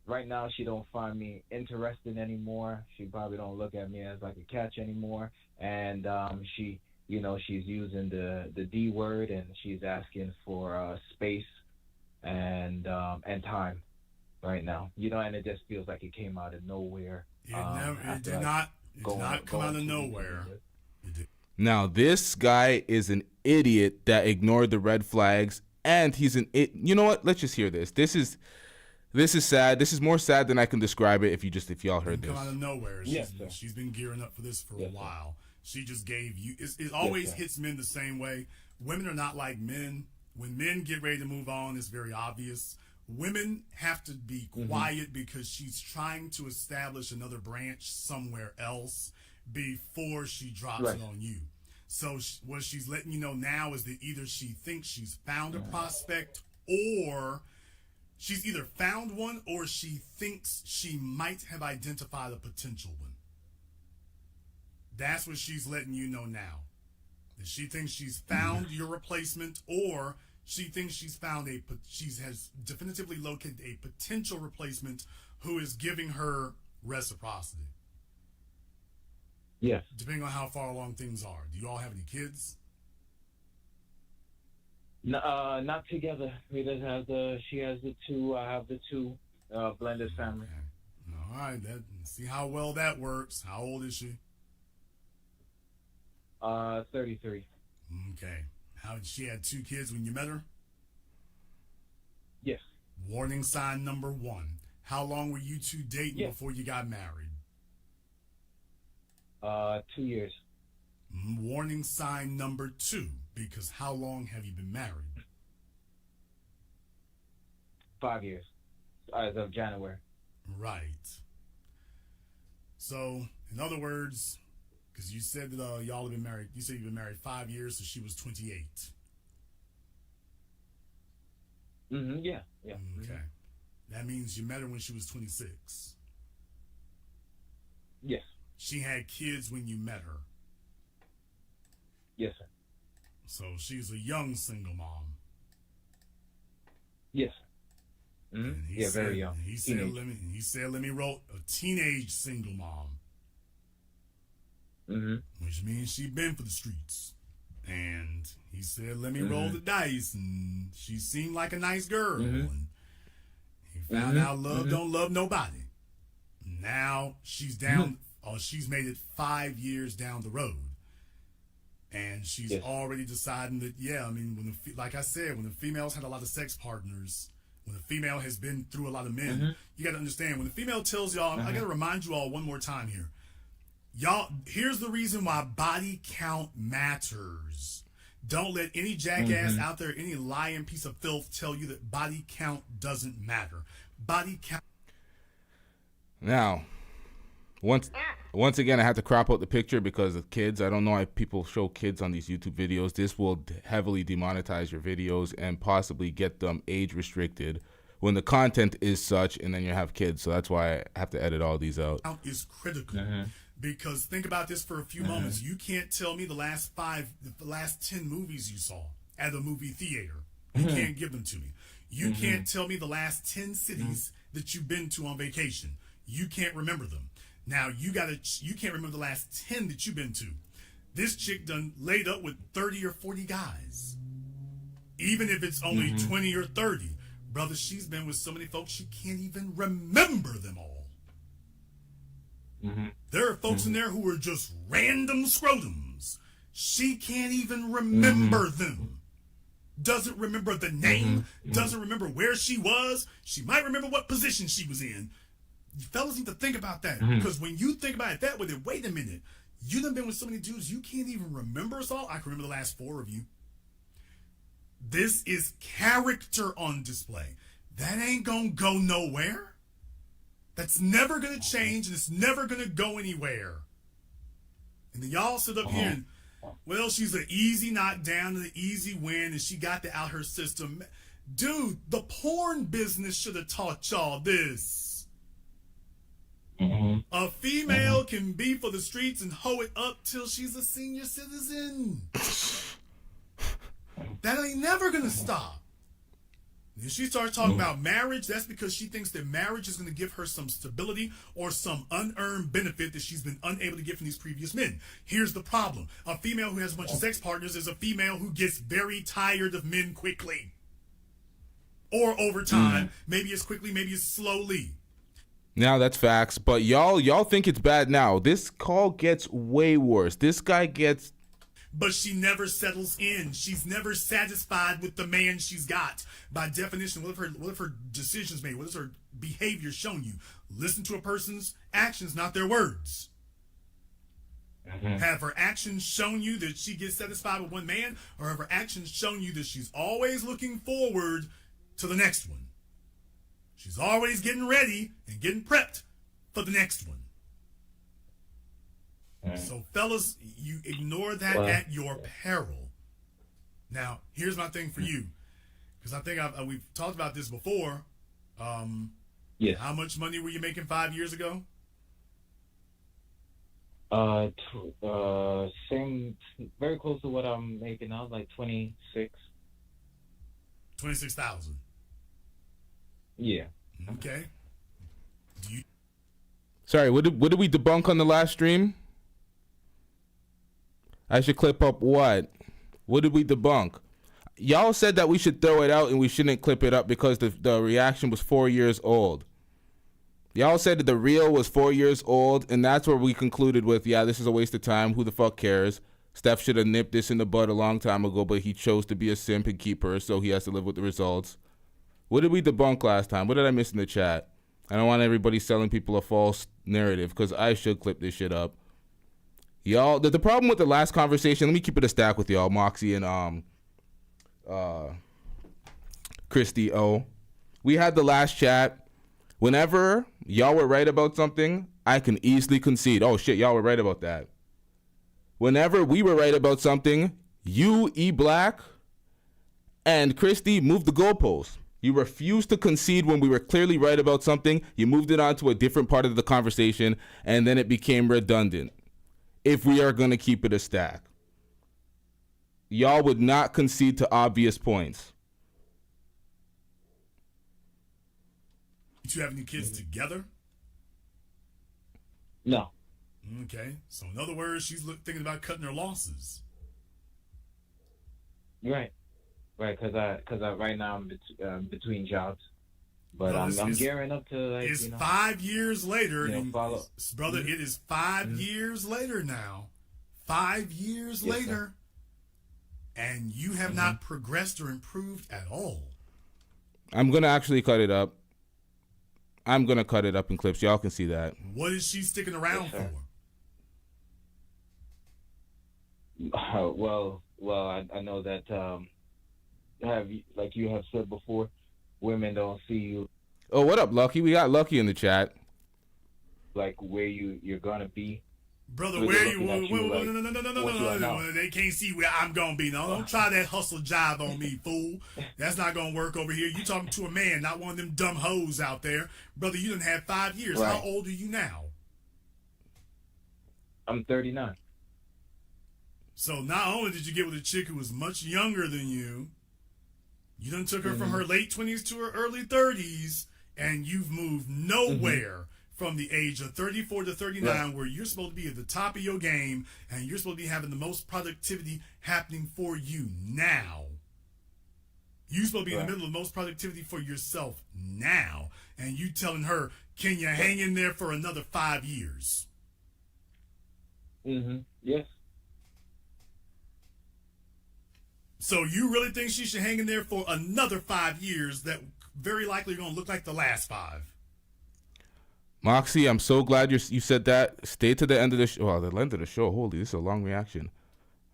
right now she don't find me interested anymore. She probably don't look at me as like a catch anymore, and she, she's using the D word, and she's asking for space and time right now, and it just feels like it came out of nowhere. It did not come out of nowhere. Now, this guy is an idiot that ignored the red flags, and he's you know what? Let's just hear this. This is sad. This is more sad than I can describe it. If y'all heard this, come out of nowhere. She's been gearing up for this for a while. She just gave you. It always hits men the same way. Women are not like men. When men get ready to move on, it's very obvious. Women have to be quiet because she's trying to establish another branch somewhere else before she drops it on you. So what she's letting you know now is that either she thinks she's found a prospect, or she's either found one, or she thinks she might have identified a potential one. That's what she's letting you know now. That she thinks she's found your replacement, or she thinks she has definitively located a potential replacement who is giving her reciprocity. Yes. Depending on how far along things are. Do you all have any kids? No, not together. She has the two. I have the two. Blended family. Okay. All right. See how well that works. How old is she? 33. Okay. She had 2 kids when you met her? Yes. Warning sign number 1. How long were you two dating before you got married? 2 years. Warning sign number 2, because how long have you been married? 5 years, as of January. Right. So, in other words, because you said that y'all have been married, you said you've been married 5 years, so she was 28. Yeah. Okay. That means you met her when she was 26. Yes. She had kids when you met her. Yes, sir. So she's a young single mom. Yes. Very young. He said, let me roll a teenage single mom. Which means she been for the streets. And he said, let me roll the dice. And she seemed like a nice girl. And he found out love don't love nobody. Now she's down, or she's made it 5 years down the road. And she's already deciding that, yeah, I mean, like I said, when the females had a lot of sex partners, when the female has been through a lot of men, you got to understand, when the female tells y'all, I got to remind you all one more time here. Y'all, here's the reason why body count matters. Don't let any jackass out there, any lying piece of filth tell you that body count doesn't matter. Body count. Now, once again, I have to crop out the picture because of kids. I don't know why people show kids on these YouTube videos. This will heavily demonetize your videos and possibly get them age restricted when the content is such, and then you have kids. So that's why I have to edit all these out. Count is critical because think about this for a few moments. You can't tell me the last 10 movies you saw at a movie theater. You can't give them to me. You can't tell me the last 10 cities that you've been to on vacation. You can't remember them. Now, you can't remember the last 10 that you've been to. This chick done laid up with 30 or 40 guys. Even if it's only 20 or 30. Brother, she's been with so many folks, she can't even remember them all. There are folks in there who are just random scrotums. She can't even remember them. Doesn't remember the name. Doesn't remember where she was. She might remember what position she was in. You fellas need to think about that. Because when you think about it that way, then wait a minute. You done been with so many dudes, you can't even remember us all? I can remember the last 4 of you. This is character on display. That ain't gonna go nowhere. That's never gonna change, and it's never gonna go anywhere. And then y'all sit up here and, well, she's an easy knockdown and an easy win, and she got that out her system. Dude, the porn business should have taught y'all this. A female can be for the streets and hoe it up till she's a senior citizen. That ain't never gonna stop. If she starts talking about marriage, that's because she thinks that marriage is gonna give her some stability or some unearned benefit that she's been unable to get from these previous men. Here's the problem. A female who has a bunch of sex partners is a female who gets very tired of men quickly. Or over time. Maybe it's quickly, maybe it's slowly. Now that's facts, but y'all think it's bad now. This call gets way worse. This guy gets... But she never settles in. She's never satisfied with the man she's got. By definition, what have her decisions made? What has her behavior shown you? Listen to a person's actions, not their words. Have her actions shown you that she gets satisfied with one man, or have her actions shown you that she's always looking forward to the next one? She's always getting ready and getting prepped for the next one. So, fellas, you ignore that at your peril. Now, here's my thing for you, because I think we've talked about this before. How much money were you making 5 years ago? Same, very close to what I'm making now, like 26. 26,000. Yeah. Okay. Sorry, what did we debunk on the last stream? I should clip up what? What did we debunk? Y'all said that we should throw it out and we shouldn't clip it up because the reaction was 4 years old. Y'all said that the reel was 4 years old, and that's where we concluded with, yeah, this is a waste of time. Who the fuck cares? Steph should have nipped this in the bud a long time ago, but he chose to be a simp and keep her, so he has to live with the results. What did we debunk last time? What did I miss in the chat? I don't want everybody selling people a false narrative because I should clip this shit up. Y'all, the problem with the last conversation, let me keep it a stack with y'all, Moxie and Christy O. We had the last chat. Whenever y'all were right about something, I can easily concede. Oh shit, y'all were right about that. Whenever we were right about something, you, E-Black, and Christy moved the goalposts. You refused to concede when we were clearly right about something. You moved it on to a different part of the conversation, and then it became redundant. If we are going to keep it a stack. Y'all would not concede to obvious points. You two have any kids together? No. Okay. So in other words, she's thinking about cutting her losses. Right. Right, because I right now I'm between jobs, but I'm gearing up to, like, it's 5 years later, follow. Brother. It is 5 years later now. 5 years later, and you have not progressed or improved at all. I'm going to actually cut it up. I'm going to cut it up in clips. Y'all can see that. What is she sticking around for? Well, I know that like you have said before, women don't see you. Oh, what up, Lucky? We got Lucky in the chat. Like where you're gonna be. Brother, where you? No. They can't see where I'm gonna be. No, don't try that hustle jive on me, fool. That's not gonna work over here. You talking to a man, not one of them dumb hoes out there. Brother, you done had 5 years. Right. How old are you now? I'm 39. So not only did you get with a chick who was much younger than you, you done took her from her late 20s to her early 30s, and you've moved nowhere from the age of 34 to 39, where you're supposed to be at the top of your game, and you're supposed to be having the most productivity happening for you now. You're supposed to be in the middle of the most productivity for yourself now, and you telling her, can you hang in there for another 5 years? Yes. So you really think she should hang in there for another 5 years that very likely are going to look like the last 5? Moxie, I'm so glad you said that. Stay to the end of the show. Well, the end of the show. Holy, this is a long reaction.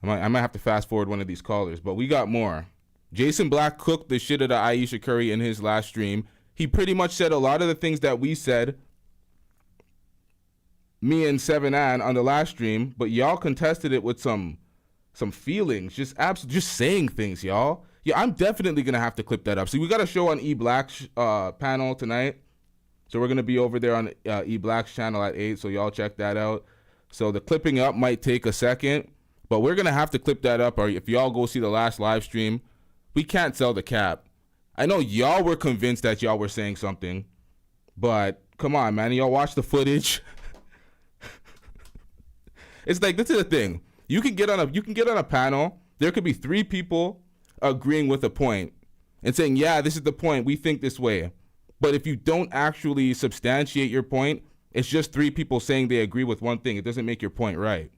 I might have to fast forward one of these callers, but we got more. Jason Black cooked the shit out of Ayesha Curry in his last stream. He pretty much said a lot of the things that we said, me and Seven Ann, on the last stream, but y'all contested it with some feelings, just saying things, y'all. Yeah, I'm definitely gonna have to clip that up. See, we got a show on E Black's panel tonight, so we're gonna be over there on E Black's channel at 8. So y'all check that out. So the clipping up might take a second, but we're gonna have to clip that up. Or if y'all go see the last live stream, we can't sell the cap. I know y'all were convinced that y'all were saying something, but come on, man, y'all watch the footage. It's like, this is the thing. You can get on a panel. There could be 3 people agreeing with a point and saying, yeah, this is the point. We think this way. But if you don't actually substantiate your point, it's just 3 people saying they agree with one thing. It doesn't make your point right.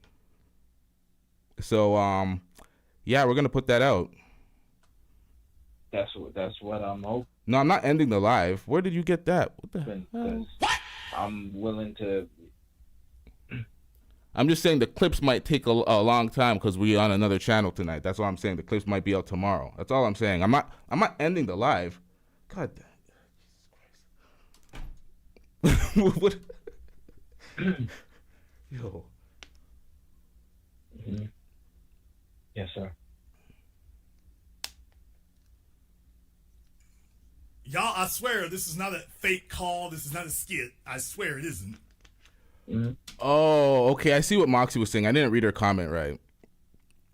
So, yeah, we're going to put that out. That's what I'm hoping. No, I'm not ending the live. Where did you get that? What the hell? I'm willing to. I'm just saying the clips might take a long time because we're on another channel tonight. That's all I'm saying. The clips might be out tomorrow. That's all I'm saying. I'm not ending the live. God damn. What? Yo. Yes, sir. Y'all, I swear this is not a fake call. This is not a skit. I swear it isn't. Oh, okay. I see what Moxie was saying. I didn't read her comment right.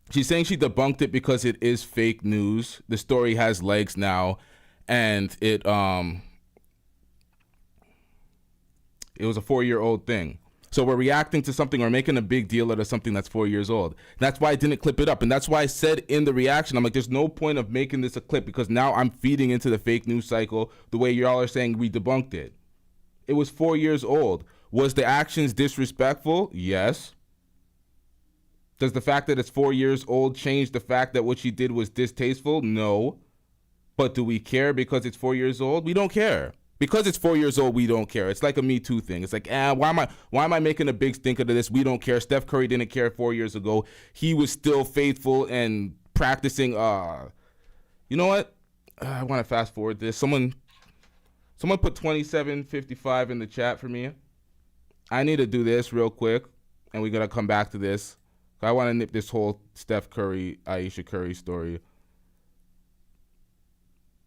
She's saying she debunked it because it is fake news. The story has legs now, and it was a 4-year-old thing. So we're reacting to something or making a big deal out of something that's 4 years old. That's why I didn't clip it up. And that's why I said in the reaction, I'm like, there's no point of making this a clip because now I'm feeding into the fake news cycle the way y'all are saying we debunked it. It was 4 years old. Was the actions disrespectful? Yes. Does the fact that it's 4 years old change the fact that what she did was distasteful? No. But do we care because it's 4 years old? We don't care. Because it's 4 years old, we don't care. It's like a Me Too thing. It's like, why am I making a big stink out of this? We don't care. Steph Curry didn't care 4 years ago. He was still faithful and practicing. You know what? I want to fast forward this. Someone put 2755 in the chat for me. I need to do this real quick, and we're gonna come back to this. I want to nip this whole Steph Curry, Ayesha Curry story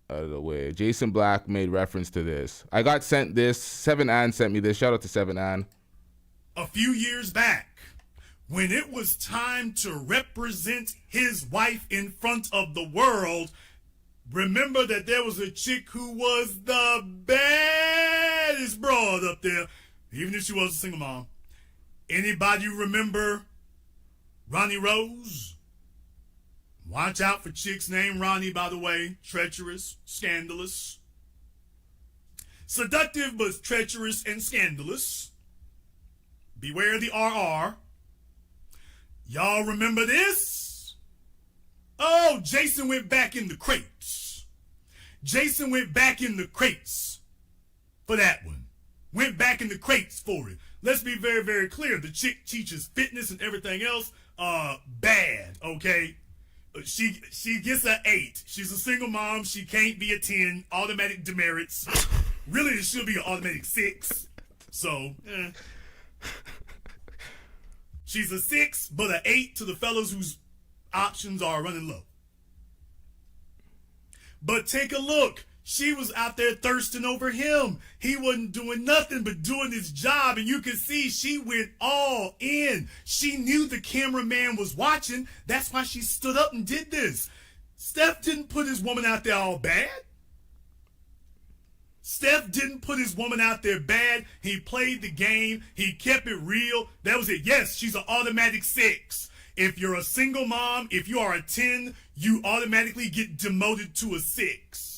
out of the way. Jason Black made reference to this. I got sent this. Seven Ann sent me this. Shout out to Seven Ann. A few years back, when it was time to represent his wife in front of the world, remember that there was a chick who was the baddest broad up there, even if she was a single mom. Anybody remember Ronnie Rose? Watch out for chicks named Ronnie, by the way. Treacherous, scandalous. Seductive, but treacherous and scandalous. Beware the RR. Y'all remember this? Oh, Jason went back in the crates. Jason went back in the crates for that one. Went back in the crates for it. Let's be very, very clear. The chick teaches fitness and everything else. Bad, okay? She gets an 8. She's a single mom. She can't be a 10. Automatic demerits. Really, it should be an automatic 6. So, she's a 6, but an 8 to the fellas whose options are running low. But take a look. She was out there thirsting over him. He wasn't doing nothing but doing his job, and you can see she went all in. She knew the cameraman was watching. That's why she stood up and did this. Steph didn't put his woman out there all bad. Steph didn't put his woman out there bad. He played the game. He kept it real. That was it. Yes, she's an automatic 6. If you're a single mom, if you are a 10, you automatically get demoted to a 6.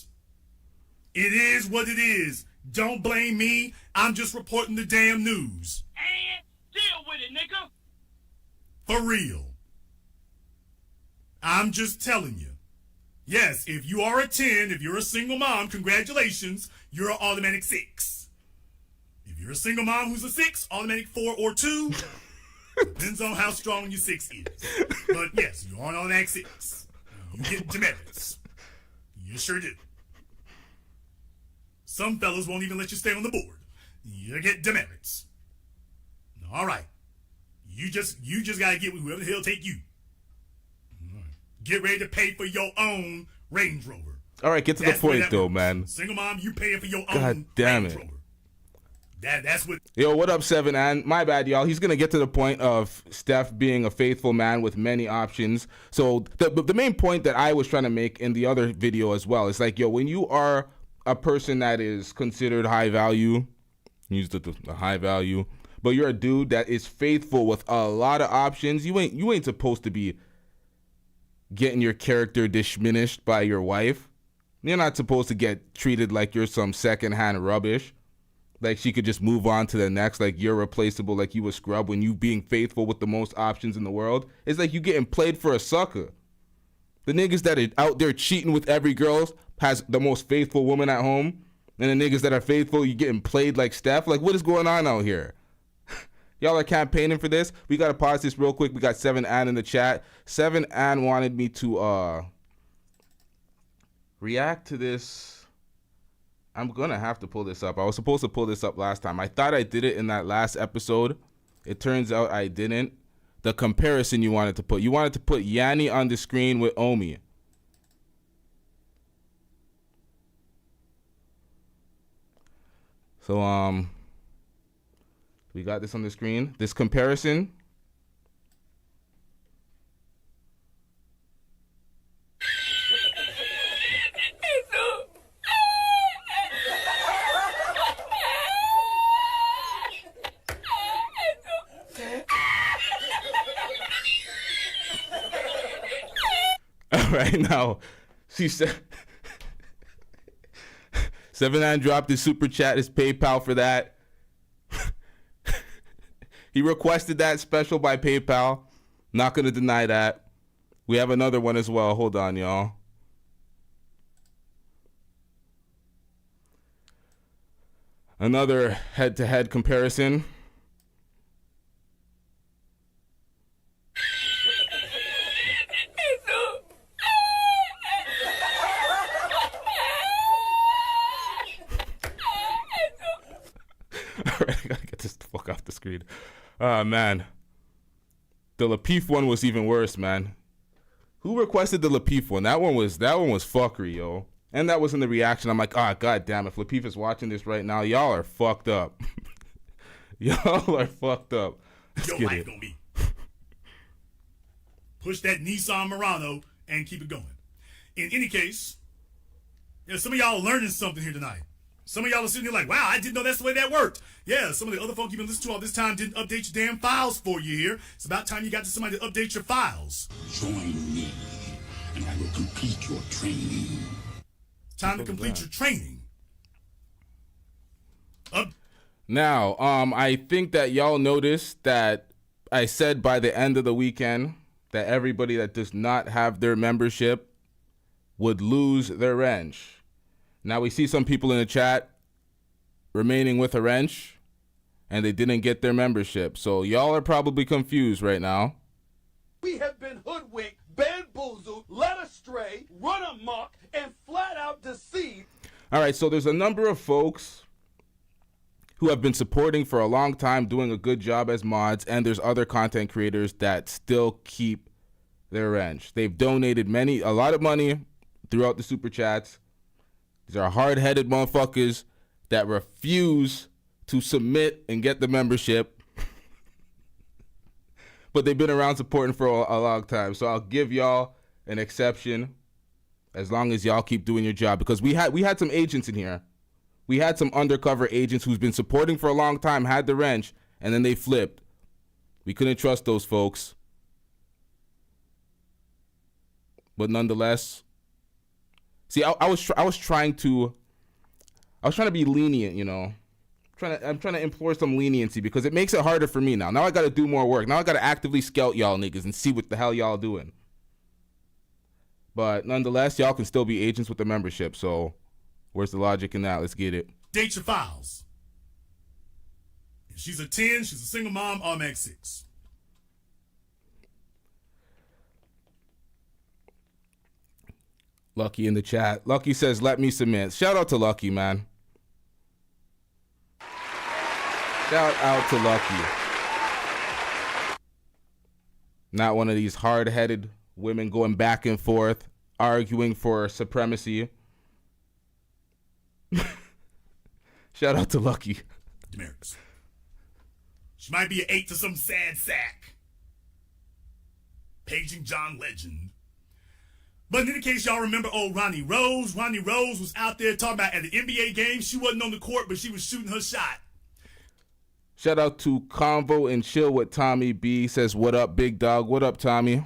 It is what it is. Don't blame me. I'm just reporting the damn news. And deal with it, nigga. For real. I'm just telling you. Yes, if you are a 10, if you're a single mom, congratulations, you're an automatic 6. If you're a single mom who's a 6, automatic 4 or 2. Depends on how strong your 6 is. But yes, you're on automatic 6. You get demerits. You sure do. Some fellas won't even let you stay on the board. You get demerits. All right. You just gotta get with whoever the hell take you. Get ready to pay for your own Range Rover. All right, get to the point though, man. Single mom, you paying for your God own damn Range it. Rover. That's what. Yo, what up, 7 and my bad, y'all. He's gonna get to the point of Steph being a faithful man with many options. So the main point that I was trying to make in the other video as well is like, yo, when you are a person that is considered high value, use the high value, but you're a dude that is faithful with a lot of options, you ain't supposed to be getting your character diminished by your wife. You're not supposed to get treated like you're some secondhand rubbish. Like she could just move on to the next, like you're replaceable, like you a scrub when you being faithful with the most options in the world. It's like you getting played for a sucker. The niggas that are out there cheating with every girl has the most faithful woman at home, and the niggas that are faithful, you getting played like Steph. Like, what is going on out here? Y'all are campaigning for this. We gotta pause this real quick. We got 7 Ann in the chat. 7 Ann wanted me to react to this. I'm gonna have to pull this up. I was supposed to pull this up last time. I thought I did it in that last episode. It turns out I didn't. The comparison you wanted to put. You wanted to put Yanni on the screen with Omi. So, we got this on the screen. This comparison. All right, now, she said, 7-9 dropped his super chat, his PayPal for that. He requested that special by PayPal. Not going to deny that. We have another one as well. Hold on, y'all. Another head-to-head comparison. All right, I gotta get this the fuck off the screen. Oh, man. The Lapeef one was even worse, man. Who requested the Lapeef one? That one was fuckery, yo. And that was in the reaction. I'm like, ah, god damn, if Lapeef is watching this right now, y'all are fucked up. Y'all are fucked up. Your life gonna be. Push that Nissan Murano and keep it going. In any case, some of y'all are learning something here tonight. Some of y'all are sitting here like, wow, I didn't know that's the way that worked. Yeah, some of the other folk you've been listening to all this time didn't update your damn files for you here. It's about time you got to somebody to update your files. Join me, and I will complete your training. Time to complete your training. Now, I think that y'all noticed that I said by the end of the weekend, that everybody that does not have their membership would lose their wrench. Now we see some people in the chat remaining with a wrench, and they didn't get their membership. So y'all are probably confused right now. We have been hoodwinked, bamboozled, led astray, run amok, and flat out deceived. All right, so there's a number of folks who have been supporting for a long time, doing a good job as mods, and there's other content creators that still keep their wrench. They've donated a lot of money throughout the super chats. These are hard-headed motherfuckers that refuse to submit and get the membership. But they've been around supporting for a long time. So I'll give y'all an exception as long as y'all keep doing your job. Because we had some agents in here. We had some undercover agents who's been supporting for a long time, had the wrench, and then they flipped. We couldn't trust those folks. But nonetheless, see, I was trying to be lenient, you know. I'm trying to implore some leniency because it makes it harder for me now. Now I got to do more work. Now I got to actively scout y'all niggas and see what the hell y'all doing. But nonetheless, y'all can still be agents with the membership. So where's the logic in that? Let's get it. Date your files. If she's a 10, she's a single mom, automatic 6. Lucky in the chat. Lucky says, let me submit. Shout out to Lucky, man. Shout out to Lucky. Not one of these hard-headed women going back and forth, arguing for supremacy. Shout out to Lucky. Demerits. She might be an 8 to some sad sack. Paging John Legend. But in any case, y'all remember old Ronnie Rose. Ronnie Rose was out there talking about at the NBA game. She wasn't on the court, but she was shooting her shot. Shout out to Convo and Chill with Tommy B. Says, what up, big dog? What up, Tommy?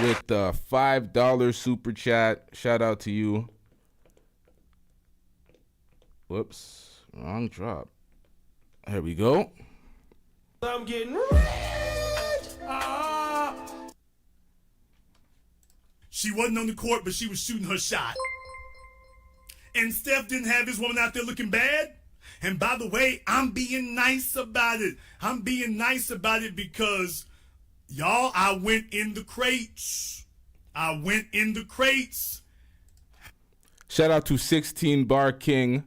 With the $5 super chat. Shout out to you. Whoops. Wrong drop. There we go. I'm getting rich. She wasn't on the court, but she was shooting her shot. And Steph didn't have his woman out there looking bad. And by the way, I'm being nice about it. I'm being nice about it because, y'all, I went in the crates. I went in the crates. Shout out to 16 Bar King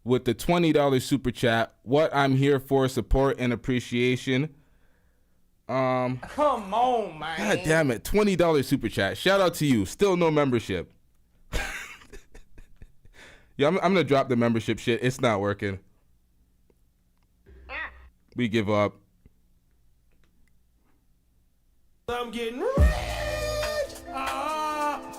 with the $20 super chat. What I'm here for, support and appreciation. Come on, man. God damn it, $20 super chat. Shout out to you. Still no membership. Yeah, I'm gonna drop the membership shit. It's not working. We give up. I'm getting rich.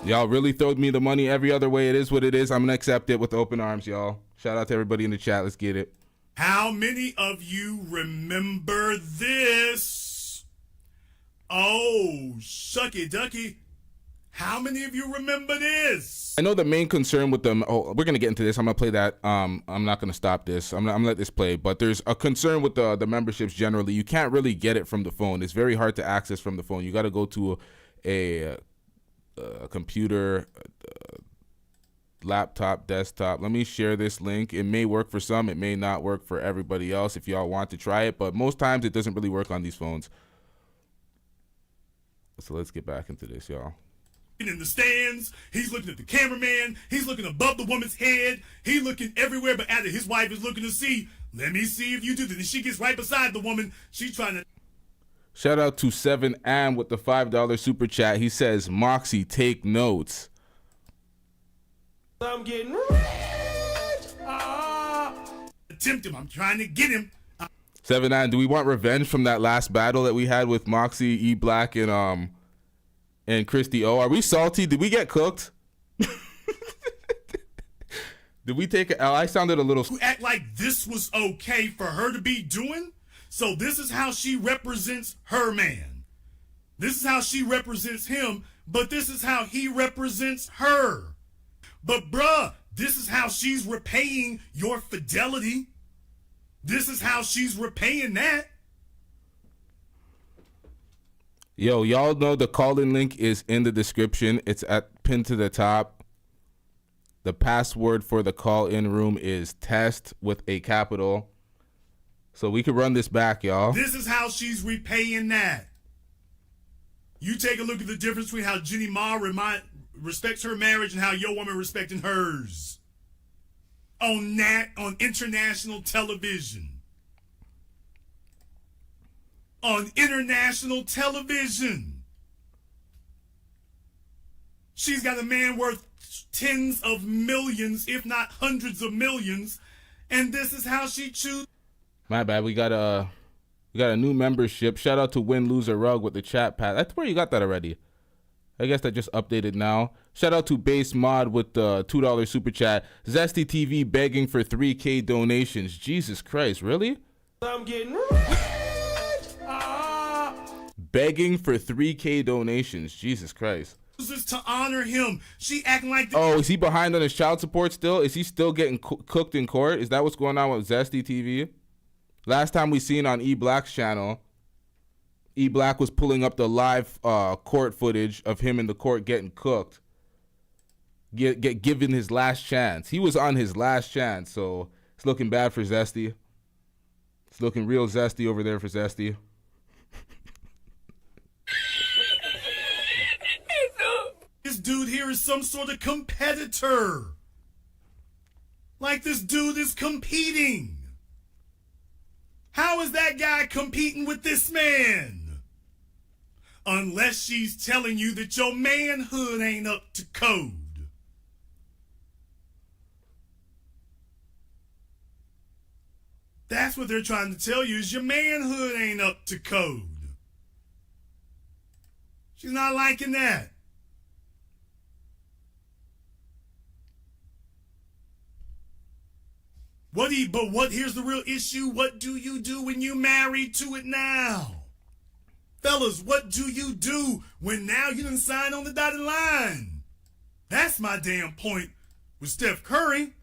Y'all really throwed me the money every other way. It is what it is. I'm gonna accept it with open arms, y'all. Shout out to everybody in the chat. Let's get it. How many of you remember this? Oh, shucky ducky. How many of you remember this? I know the main concern with them. Oh, we're gonna get into this. I'm gonna play that. I'm not gonna stop this. I'm gonna let this play. But there's a concern with the memberships generally. You can't really get it from the phone. It's very hard to access from the phone. You got to go to a computer, laptop, desktop. Let me share this link. It may work for some. It may not work for everybody else. If y'all want to try it, but most times it doesn't really work on these phones. So let's get back into this, y'all. In the stands, he's looking at the cameraman, he's looking above the woman's head, he's looking everywhere but at it. His wife is looking to see, let me see if you do this. And she gets right beside the woman, she's trying to... Shout out to 7am with the $5 super chat. He says, Moxie, take notes. I'm getting rich. Attempt him, I'm trying to get him. 7am, do we want revenge from that last battle that we had with Moxie, E Black, and Christy O? Are we salty? Did we get cooked? Did we take it? I sounded a little... Who act like this was okay for her to be doing? So this is how she represents her man. This is how she represents him, but this is how he represents her. But bruh, this is how she's repaying your fidelity. This is how she's repaying that. Yo, y'all know the call-in link is in the description. It's pinned to the top. The password for the call-in room is test with a capital. So we can run this back, y'all. This is how she's repaying that. You take a look at the difference between how Jenny Ma respects her marriage and how your woman respecting hers. On international television. On international television. She's got a man worth tens of millions, if not hundreds of millions, and this is how she chooses. My bad. We got a new membership. Shout out to Win Loser Rug with the chat pad. That's where you got that already. I guess that just updated now. Shout out to Base Mod with the $2 super chat. Zesty TV begging for 3K donations. Jesus Christ, really? I'm getting rich. Begging for 3K donations. Jesus Christ. To honor him. She acting like... Oh, is he behind on his child support still? Is he still getting cooked in court? Is that what's going on with Zesty TV? Last time we seen on E-Black's channel, E-Black was pulling up the live court footage of him in the court getting cooked. Given his last chance. He was on his last chance, so it's looking bad for Zesty. It's looking real zesty over there for Zesty. This dude here is some sort of competitor. Like this dude is competing. How is that guy competing with this man? Unless she's telling you that your manhood ain't up to code. That's what they're trying to tell you, is your manhood ain't up to code. She's not liking that. Here's the real issue. What do you do when you married to it now? Fellas, what do you do when now you done signed on the dotted line? That's my damn point with Steph Curry.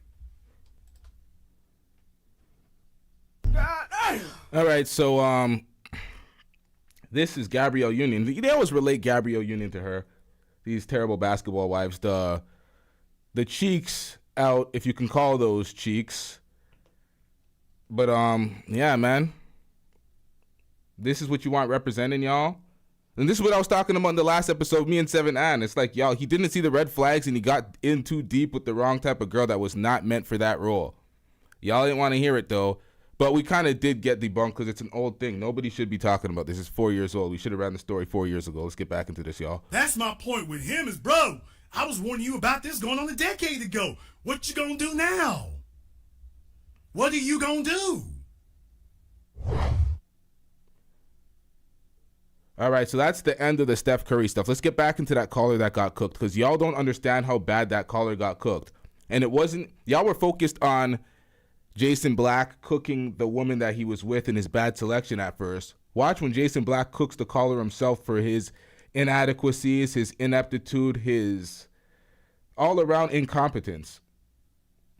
All right, so this is Gabrielle Union. They always relate Gabrielle Union to her. These terrible basketball wives. The cheeks out, if you can call those cheeks. But yeah, man. This is what you want representing y'all. And this is what I was talking about in the last episode, me and Seven Ann. It's like, y'all, he didn't see the red flags and he got in too deep with the wrong type of girl that was not meant for that role. Y'all didn't want to hear it though. But we kind of did get debunked because it's an old thing. Nobody should be talking about this. It's 4 years old. We should have ran the story 4 years ago. Let's get back into this, y'all. That's my point with him is, bro, I was warning you about this going on a decade ago. What you gonna do now? What are you gonna do? All right, so that's the end of the Steph Curry stuff. Let's get back into that caller that got cooked because y'all don't understand how bad that caller got cooked. And it wasn't, y'all were focused on Jason Black cooking the woman that he was with in his bad selection at first. Watch when Jason Black cooks the caller himself for his inadequacies, his ineptitude, his all-around incompetence.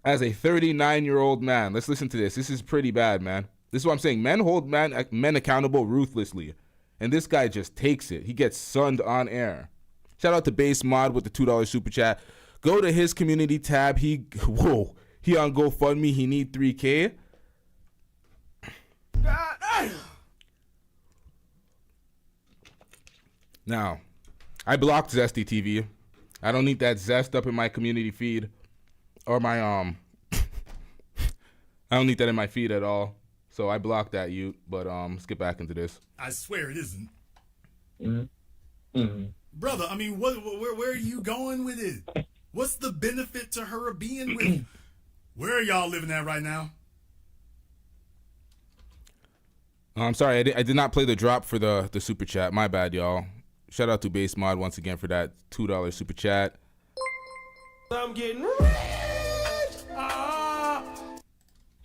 As a 39-year-old man, let's listen to this. This is pretty bad, man. This is what I'm saying. Men hold men accountable ruthlessly. And this guy just takes it. He gets sunned on air. Shout out to Base Mod with the $2 super chat. Go to his community tab. He on GoFundMe. He need 3K. Now, I blocked Zesty TV. I don't need that zest up in my community feed. Or my, I don't need that in my feed at all. So I blocked that, but let's get back into this. I swear it isn't. Mm-hmm. Mm-hmm. Brother, I mean, where are you going with it? What's the benefit to her being with you? Where are y'all living at right now? I'm sorry, I did not play the drop for the super chat. My bad, y'all. Shout out to Base Mod once again for that $2 super chat. I'm getting rich.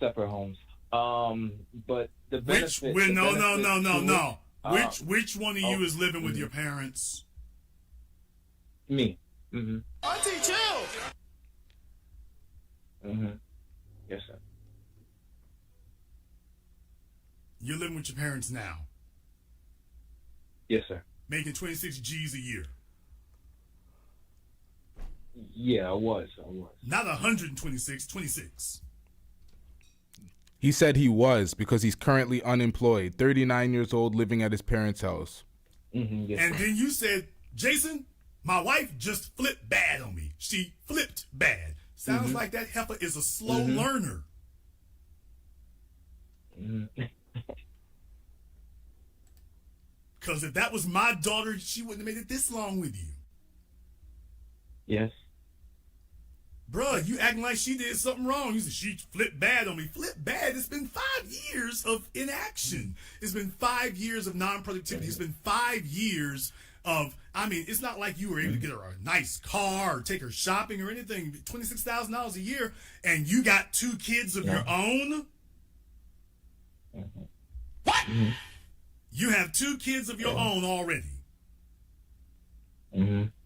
Separate homes. But the benefit. No. Which one of you is living with your parents? Me. Mm-hmm. Auntie, chill. Mm-hmm. Yes, sir. You're living with your parents now. Yes, sir. Making 26 G's a year. Yeah, I was. Not 126, 26. He said he was because he's currently unemployed, 39 years old, living at his parents' house. Yes, And sir. then you said, Jason, my wife just flipped bad on me. She flipped bad. Sounds like that heifer is a slow learner. Because if that was my daughter, she wouldn't have made it this long with you. Yes. Bruh, you acting like she did something wrong. You said she flipped bad on me. Flip bad? It's been 5 years of inaction. It's been 5 years of non-productivity. It's been 5 years of, I mean, it's not like you were able to get her a nice car or take her shopping or anything. $26,000 a year, and you got 2 kids of your own? What? You have 2 kids of your own already.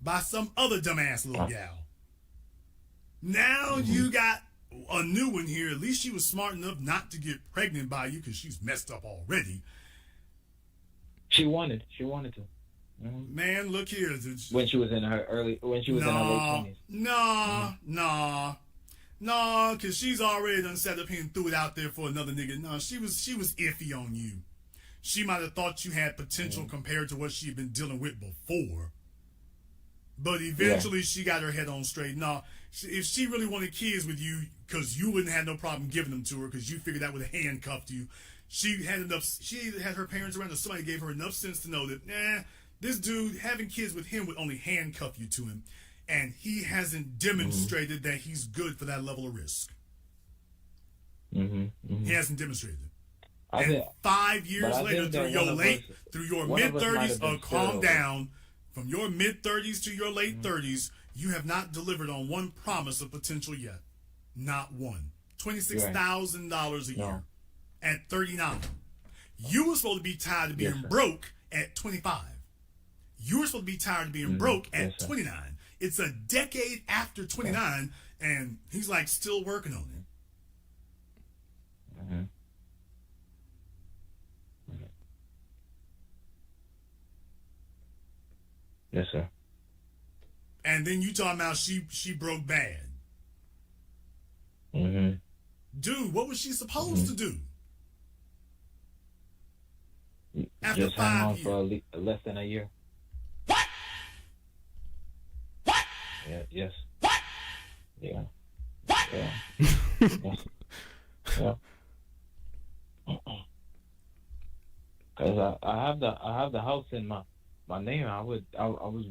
By some other dumbass little gal. Now you got a new one here. At least she was smart enough not to get pregnant by you because she's messed up already. She wanted to. Man, look here. When she was in her late 20s. No, because she's already done set up here and threw it out there for another nigga. No, she was iffy on you. She might have thought you had potential compared to what she had been dealing with before. But eventually she got her head on straight. No, if she really wanted kids with you, because you wouldn't have no problem giving them to her, because you figured that would have handcuffed you. She had her parents around, or somebody gave her enough sense to know that, this dude, having kids with him would only handcuff you to him. And he hasn't demonstrated that he's good for that level of risk. He hasn't demonstrated it. And 5 years later, through your mid-30s, calm down. From your mid-30s to your late 30s, you have not delivered on one promise of potential yet. Not one. $26,000 a year at 39. You were supposed to be tired of being broke at 25. You were supposed to be tired of being broke at 29. It's a decade after 29, and he's like still working on it. Yes, sir. And then you talking about she broke bad. Dude, what was she supposed to do? After Just hang 5 on years. for less than a year. What? What? Yeah. Yes. What? Yeah. What? Yeah. Yes. Yeah. Because I have the house in my name. I was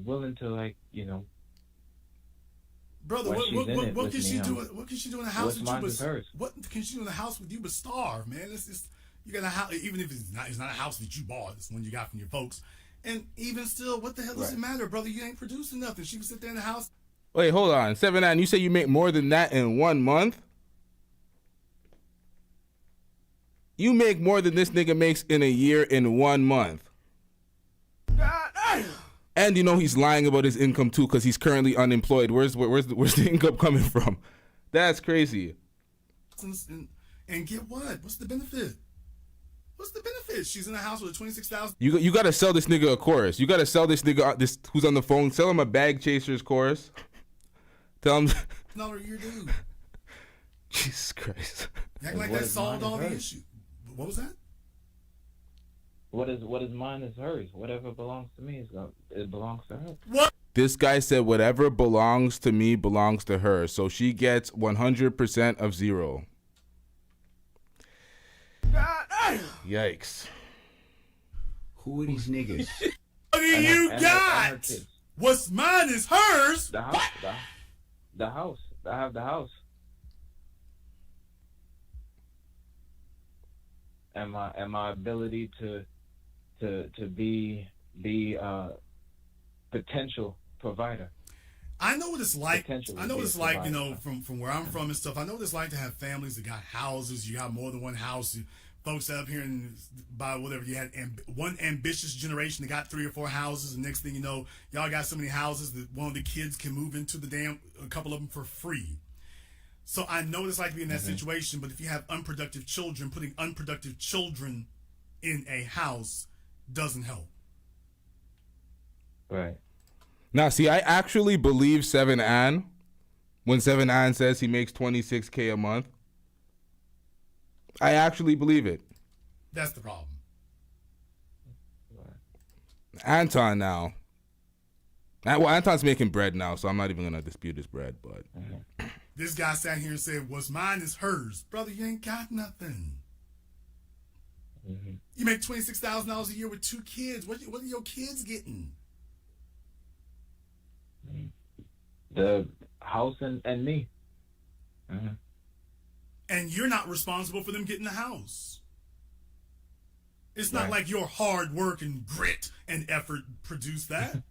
willing to, like, you know. Brother, what can she do? What can she do in a house with you? What can she do in a house with you but starve, man? It's just, you got a house, even if it's not a house that you bought. It's one you got from your folks. And even still, what the hell does it matter, brother? You ain't producing nothing. She would sit there in the house. Wait, hold on. 7-9, you say you make more than that in 1 month? You make more than this nigga makes in a year in 1 month. And you know he's lying about his income too, because he's currently unemployed. Where's the income coming from? That's crazy. And get what? What's the benefit? What's the benefit? She's in a house with a 26,000. You gotta sell this nigga a chorus. You gotta sell this nigga this who's on the phone. Sell him a Bag Chasers chorus. Tell him. $1 a year dude. Jesus Christ. Act like that solved all the issue. What was that? What is mine is hers. Whatever belongs to me it belongs to her. What? This guy said whatever belongs to me belongs to her. So she gets 100% of 0. Yikes. Who are these niggas? What do you got? What's mine is hers. The house. The house. I have the house. And my ability to be potential provider. I know what it's like. I know what it's like, provider. you know, from where I'm from and stuff. I know what it's like to have families that got houses. You got more than one house. Folks up here and by whatever you had, one ambitious generation that got 3 or 4 houses, and next thing you know, y'all got so many houses that one of the kids can move into a couple of them for free. So I know what it's like to be in that situation. But if you have unproductive children, putting unproductive children in a house doesn't help. Right. Now, see, I actually believe Seven Ann when Seven Ann says he makes $26K a month. I actually believe it. That's the problem. Anton now. Well, Anton's making bread now, so I'm not even going to dispute his bread, but... This guy sat here and said, what's mine is hers. Brother, you ain't got nothing. You make $26,000 a year with 2 kids. What are your kids getting? The house and me. And you're not responsible for them getting the house. It's not Right. like your hard work and grit and effort produced that.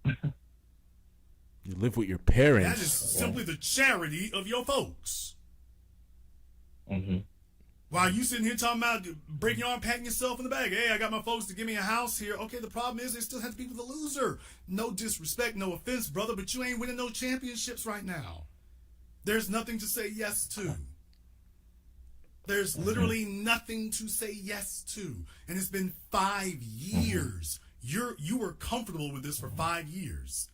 You live with your parents. That is simply the charity of your folks. While you sitting here talking about breaking your arm, patting yourself in the back. Hey, I got my folks to give me a house here. Okay, the problem is they still have to be with a loser. No disrespect, no offense, brother, but you ain't winning no championships right now. There's nothing to say yes to. There's literally nothing to say yes to. And it's been 5 years. You were comfortable with this for 5 years.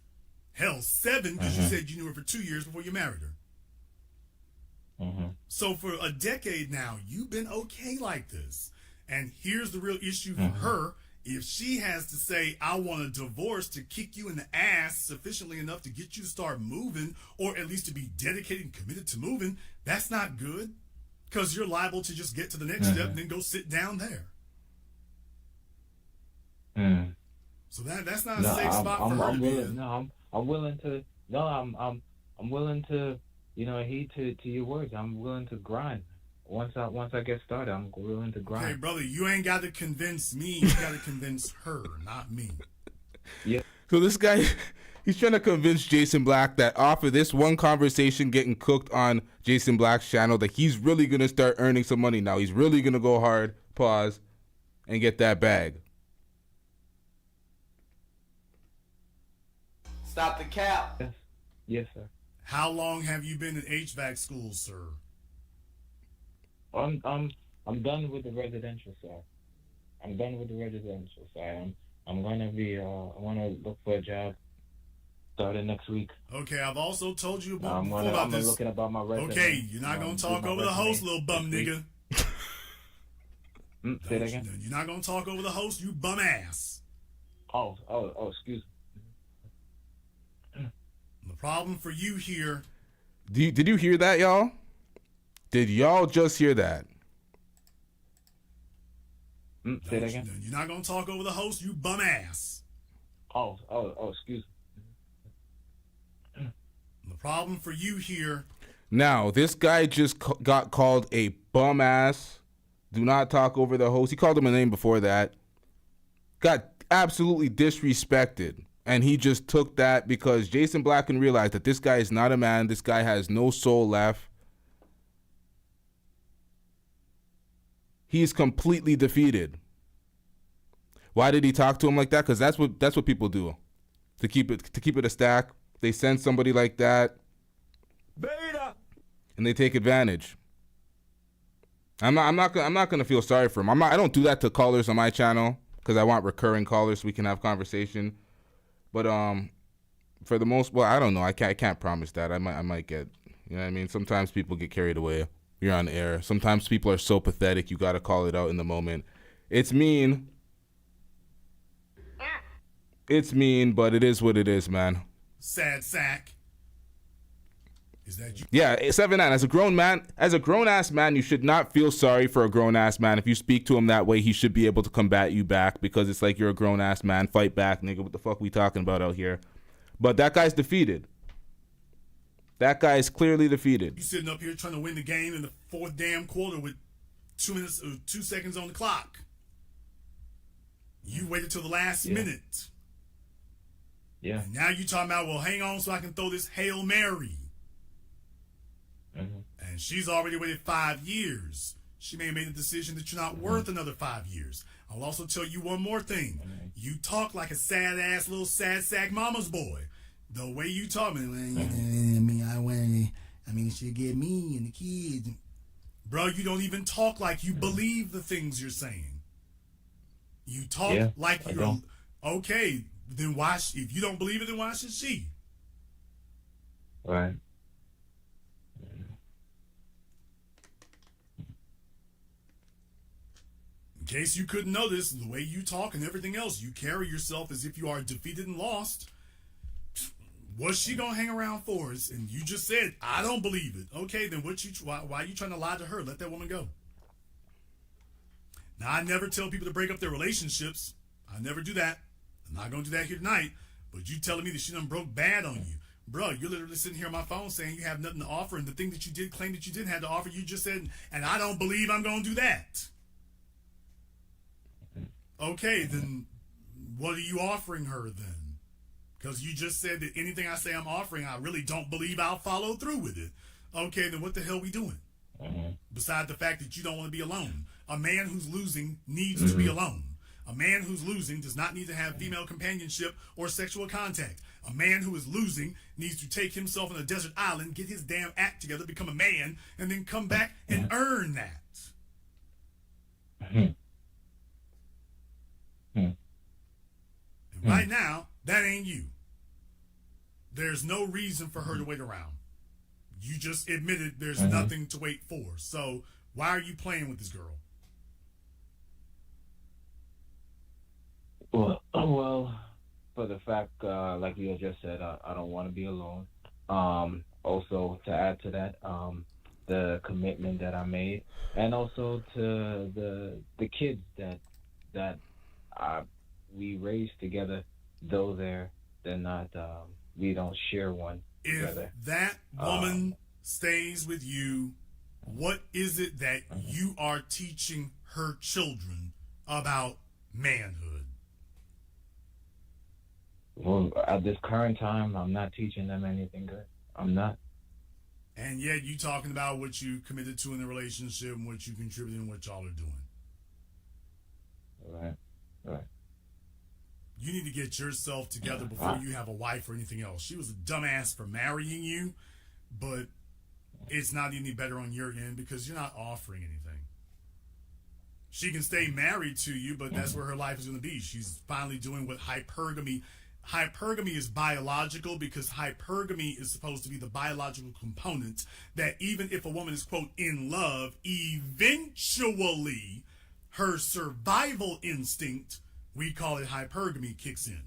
Hell, 7, because you said you knew her for 2 years before you married her. So for a decade now, you've been okay like this. And here's the real issue for her. If she has to say, I want a divorce to kick you in the ass sufficiently enough to get you to start moving, or at least to be dedicated and committed to moving, that's not good. Because you're liable to just get to the next step and then go sit down there. So that's not a safe spot for her to be in. I'm willing to. I'm willing to. You know, heed to your words. I'm willing to grind. Once I get started, I'm willing to grind. Hey, brother, you ain't got to convince me. You got to convince her, not me. Yeah. So this guy, he's trying to convince Jason Black that off of this one conversation getting cooked on Jason Black's channel, that he's really going to start earning some money now. He's really going to go hard, pause, and get that bag. Stop the cap. Yes, sir. How long have you been in HVAC school, sir? I'm done with the residential side. I'm gonna be. I want to look for a job starting next week. Okay, I've also told you before I'm about this. looking about my resume. Okay, you're not gonna talk over the host, little bum nigga. Say that again. You're not gonna talk over the host, you bum ass. Oh, excuse me. The problem for you here. Did you hear that, y'all? Did y'all just hear that? Say that again. You're not gonna talk over the host, you bum ass. Oh, excuse me. The problem for you here. Now, this guy just got called a bum ass. Do not talk over the host. He called him a name before that. Got absolutely disrespected. And he just took that because Jason Black can realize that this guy is not a man. This guy has no soul left. He's completely defeated. Why did he talk to him like that? Because that's what people do. To keep it a stack. They send somebody like that. Beta. And they take advantage. I'm not gonna feel sorry for him. I don't do that to callers on my channel because I want recurring callers so we can have conversation. But for the most, well, I don't know. I can't promise that. I might get, you know what I mean? Sometimes people get carried away. You're on air. Sometimes people are so pathetic, you got to call it out in the moment. It's mean. It's mean, but it is what it is, man. Sad sack. Is that you? Yeah, 7-9. As a grown-ass man, you should not feel sorry for a grown-ass man. If you speak to him that way, he should be able to combat you back because it's like you're a grown-ass man. Fight back, nigga. What the fuck we talking about out here? But that guy's defeated. That guy is clearly defeated. You sitting up here trying to win the game in the 4th damn quarter with 2 seconds on the clock. You waited till the last minute. Yeah. And now you talking about, well, hang on so I can throw this Hail Mary. And she's already waited 5 years. She may have made a decision that you're not worth another 5 years. I'll also tell you one more thing. You talk like a sad-ass little sad sack mama's boy. The way you talk, I mean, she get me and the kids. Bro, you don't even talk like you believe the things you're saying. You talk like you're okay. Then why? If you don't believe it, then why should she? Right. In case you couldn't notice, the way you talk and everything else, you carry yourself as if you are defeated and lost. What's she gonna hang around for? And you just said, I don't believe it. Okay, then why are you trying to lie to her? Let that woman go. Now, I never tell people to break up their relationships. I never do that. I'm not gonna do that here tonight. But you telling me that she done broke bad on you. Bro, you're literally sitting here on my phone saying you have nothing to offer, and the thing that you did claim that you didn't have to offer, you just said, and I don't believe I'm gonna do that. Okay, then what are you offering her then? Because you just said that anything I say I'm offering, I really don't believe I'll follow through with it. Okay, then what the hell we doing? Besides the fact that you don't want to be alone. A man who's losing needs to be alone. A man who's losing does not need to have female companionship or sexual contact. A man who is losing needs to take himself on a desert island, get his damn act together, become a man, and then come back and earn that. And right now, that ain't you. There's no reason for her to wait around. You just admitted there's nothing to wait for. So why are you playing with this girl? Well, for the fact, like you had just said, I don't want to be alone. Also, to add to that, the commitment that I made, and also to the kids that we raised together, though they're not, we don't share one together. If that woman stays with you, what is it that you are teaching her children about manhood? Well, at this current time, I'm not teaching them anything good. I'm not. And yet you talking about what you committed to in the relationship and what you contributed and what y'all are doing. Right. You need to get yourself together before you have a wife or anything else. She was a dumbass for marrying you, but it's not any better on your end because you're not offering anything. She can stay married to you, but that's where her life is going to be. She's finally doing what hypergamy. Hypergamy is biological because hypergamy is supposed to be the biological component that even if a woman is, quote, in love, eventually her survival instinct, we call it hypergamy, kicks in.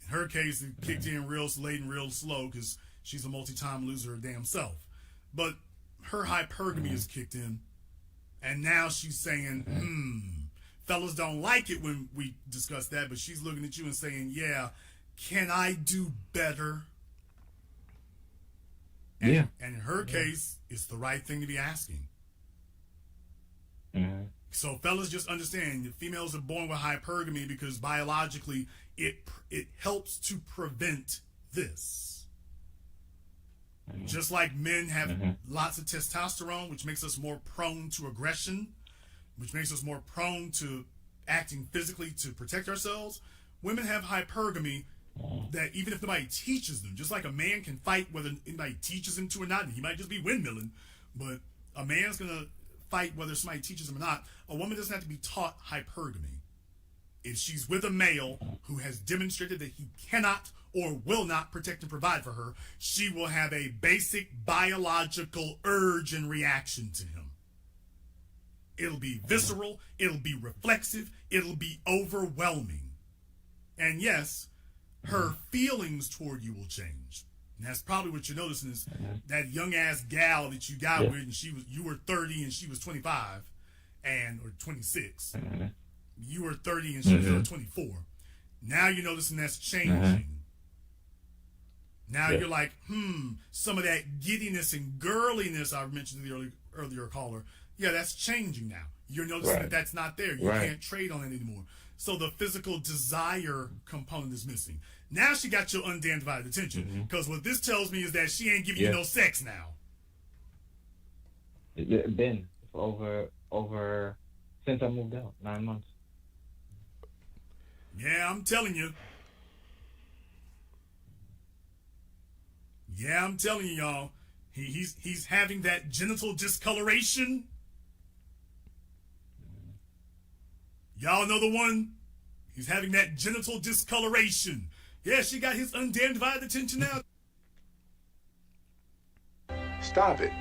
In her case, it kicked in real late and real slow because she's a multi-time loser her damn self. But her hypergamy is kicked in, and now she's saying, fellas don't like it when we discuss that, but she's looking at you and saying, yeah, can I do better? And in her case, it's the right thing to be asking. So fellas, just understand that females are born with hypergamy because biologically it helps to prevent this. Just like men have lots of testosterone, which makes us more prone to aggression, which makes us more prone to acting physically to protect ourselves. Women have hypergamy that even if nobody teaches them, just like a man can fight whether anybody teaches him to or not, and he might just be windmilling, but a man's going to fight whether somebody teaches him or not. A woman doesn't have to be taught hypergamy. If she's with a male who has demonstrated that he cannot or will not protect and provide for her, she will have a basic biological urge and reaction to him. It'll be visceral, it'll be reflexive, it'll be overwhelming. And yes, her feelings toward you will change. And that's probably what you're noticing is that young ass gal that you got with, and you were 30 and she was 25 or 26. You were 30 and she was 24. Now you're noticing that's changing. Now you're like, some of that giddiness and girliness I mentioned to the earlier caller, yeah, that's changing now. You're noticing that that's not there. You can't trade on it anymore. So the physical desire component is missing. Now she got your undivided attention. Because what this tells me is that she ain't giving you no sex now. It's been over since I moved out, 9 months. Yeah, I'm telling you. Yeah, I'm telling you, y'all. He's having that genital discoloration. Y'all know the one? He's having that genital discoloration. Yeah, she got his undamned divided attention now. Stop it.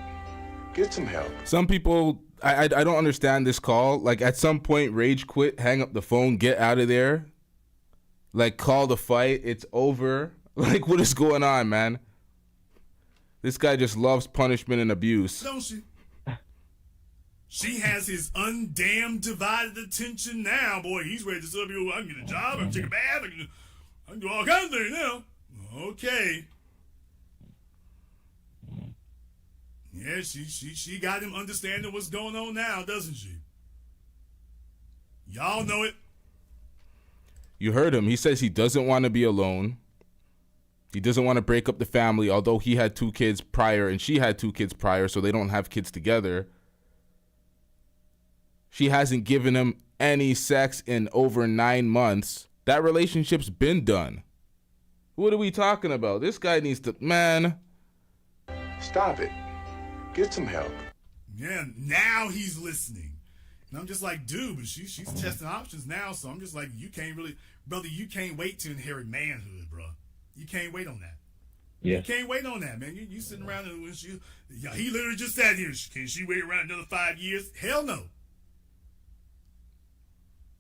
Get some help. Some people, I don't understand this call. Like, at some point, rage quit, hang up the phone, get out of there. Like, call the fight. It's over. Like, what is going on, man? This guy just loves punishment and abuse. Don't she? She has his undamned divided attention now. Boy, he's ready to sub you. I can get a job. I can take a bath. I can do all kinds of things now. Okay. Yeah, she got him understanding what's going on now, doesn't she? Y'all know it. You heard him. He says he doesn't want to be alone. He doesn't want to break up the family, although he had 2 kids prior and she had 2 kids prior, so they don't have kids together. She hasn't given him any sex in over 9 months. That relationship's been done. What are we talking about? This guy needs to, man. Stop it. Get some help. Yeah, now he's listening. And I'm just like, dude, but she's testing options now, so I'm just like, you can't really, brother, you can't wait to inherit manhood, bro. You can't wait on that. Yeah. You can't wait on that, man. You sitting around and he literally just sat here. Can she wait around another 5 years? Hell no.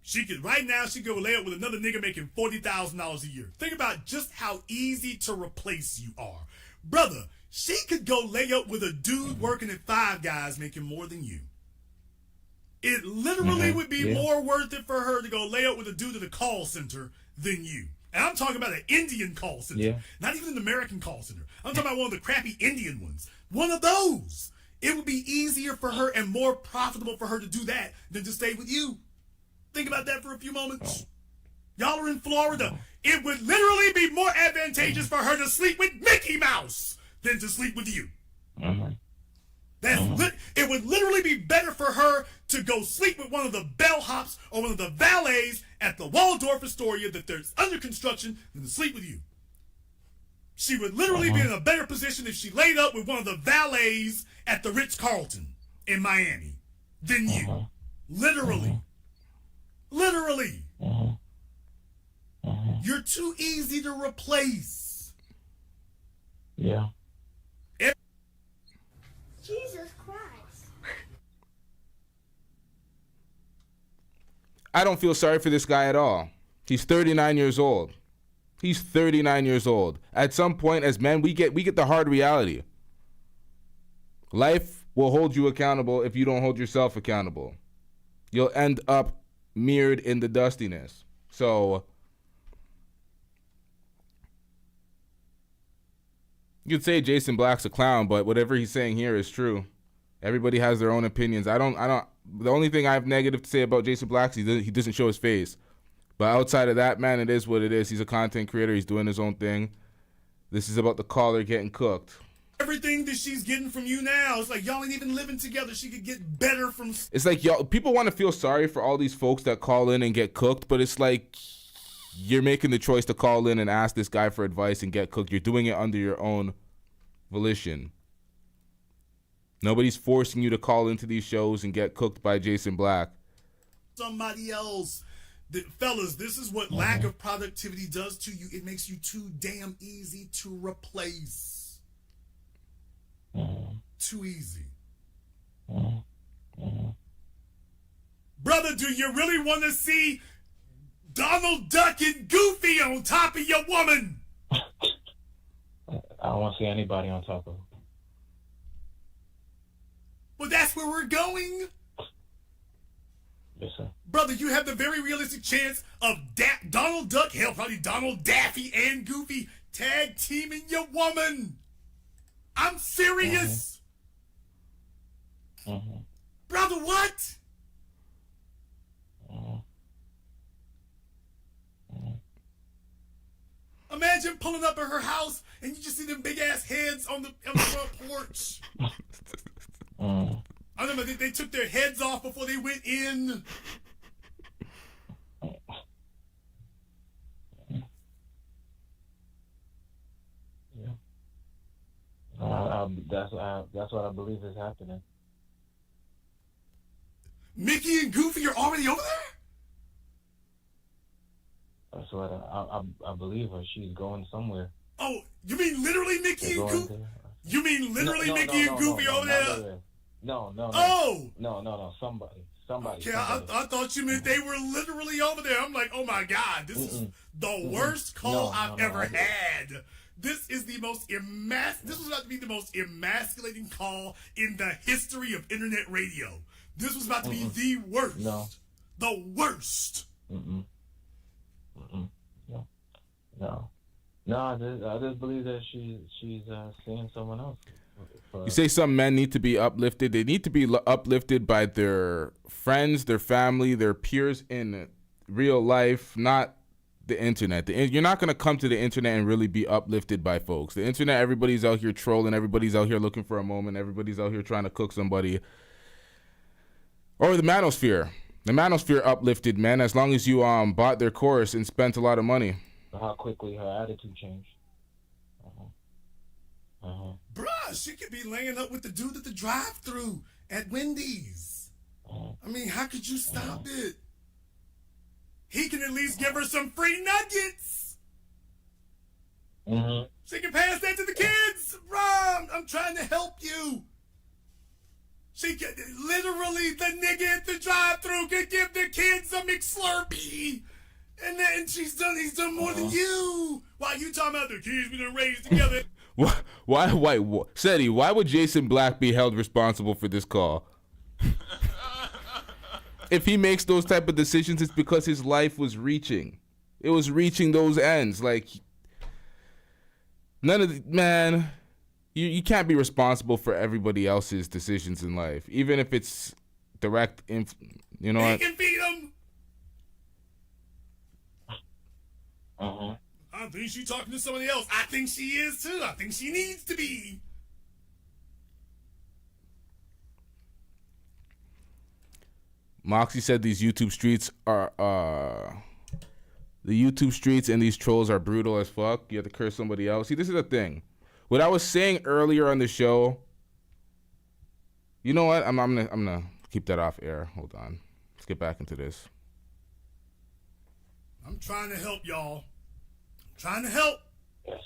She could, right now, she could go lay up with another nigga making $40,000 a year. Think about just how easy to replace you are. Brother, she could go lay up with a dude working at Five Guys making more than you. It literally would be more worth it for her to go lay up with a dude at a call center than you. And I'm talking about an Indian call center, not even an American call center. I'm talking about one of the crappy Indian ones. One of those. It would be easier for her and more profitable for her to do that than to stay with you. Think about that for a few moments. Y'all are in Florida. It would literally be more advantageous for her to sleep with Mickey Mouse than to sleep with you. It would literally be better for her to go sleep with one of the bellhops or one of the valets at the Waldorf Astoria that there's under construction than to sleep with you. She would literally be in a better position if she laid up with one of the valets at the Ritz-Carlton in Miami than you. Literally. Literally. You're too easy to replace. Yeah. Jesus Christ. I don't feel sorry for this guy at all. He's 39 years old. He's 39 years old. At some point, as men, we get the hard reality. Life will hold you accountable if you don't hold yourself accountable. You'll end up mirrored in the dustiness. So you could say Jason Black's a clown, but whatever he's saying here is true. Everybody has their own opinions. The only thing I have negative to say about Jason Black is he doesn't show his face. But outside of that, man, it is what it is. He's a content creator. He's doing his own thing. This is about the caller getting cooked. Everything that she's getting from you now, it's like y'all ain't even living together. She could get better from... It's like y'all, people want to feel sorry for all these folks that call in and get cooked, but it's like you're making the choice to call in and ask this guy for advice and get cooked. You're doing it under your own volition. Nobody's forcing you to call into these shows and get cooked by Jason Black. Somebody else. Fellas, this is what lack of productivity does to you. It makes you too damn easy to replace. Too easy. Brother, do you really want to see Donald Duck and Goofy on top of your woman? I don't want to see anybody on top of her. Well, that's where we're going. Yes, sir. Brother, you have the very realistic chance of Donald Duck, hell, probably Donald, Daffy, and Goofy tag teaming your woman. I'm serious. Brother, what? Imagine pulling up at her house and you just see them big ass heads on the front porch. I remember they took their heads off before they went in. I'll That's what I believe is happening. Mickey and Goofy are already over there? That's what I believe her. She's going somewhere. Oh, you mean literally Mickey and Goofy? You mean literally Mickey and Goofy over there? No. Oh! No. Somebody. Okay, I thought you meant they were literally over there. I'm like, oh my God, this is the worst call I've ever had. This is the most this was about to be the most emasculating call in the history of internet radio. This was about to be the worst. No. The worst. No, I just believe that she's seeing someone else. You say some men need to be uplifted. They need to be uplifted by their friends, their family, their peers in real life, not the internet. You're not going to come to the internet and really be uplifted by folks. The internet, everybody's out here trolling. Everybody's out here looking for a moment. Everybody's out here trying to cook somebody. Or the manosphere. The manosphere uplifted, man, as long as you bought their course and spent a lot of money. How quickly her attitude changed. Bruh, she could be laying up with the dude at the drive-thru at Wendy's. I mean, how could you stop it? He can at least give her some free nuggets. She can pass that to the kids. Ron, I'm trying to help you. She could literally, the nigga at the drive-thru could give the kids a McSlurpee. And then he's done more than you. Why you talking about the kids we done raised together? Why, Seti, why would Jason Black be held responsible for this call? If he makes those type of decisions, it's because his life was reaching. It was reaching those ends. Like, none of the, man, you can't be responsible for everybody else's decisions in life, even if it's direct, you know what? He can beat him. I think she's talking to somebody else. I think she is too. I think she needs to be. Moxie said these YouTube streets are the YouTube streets and these trolls are brutal as fuck. You have to curse somebody else. See, this is the thing. What I was saying earlier on the show. You know what? I'm gonna keep that off air. Hold on. Let's get back into this. I'm trying to help y'all. Trying to help. Yes.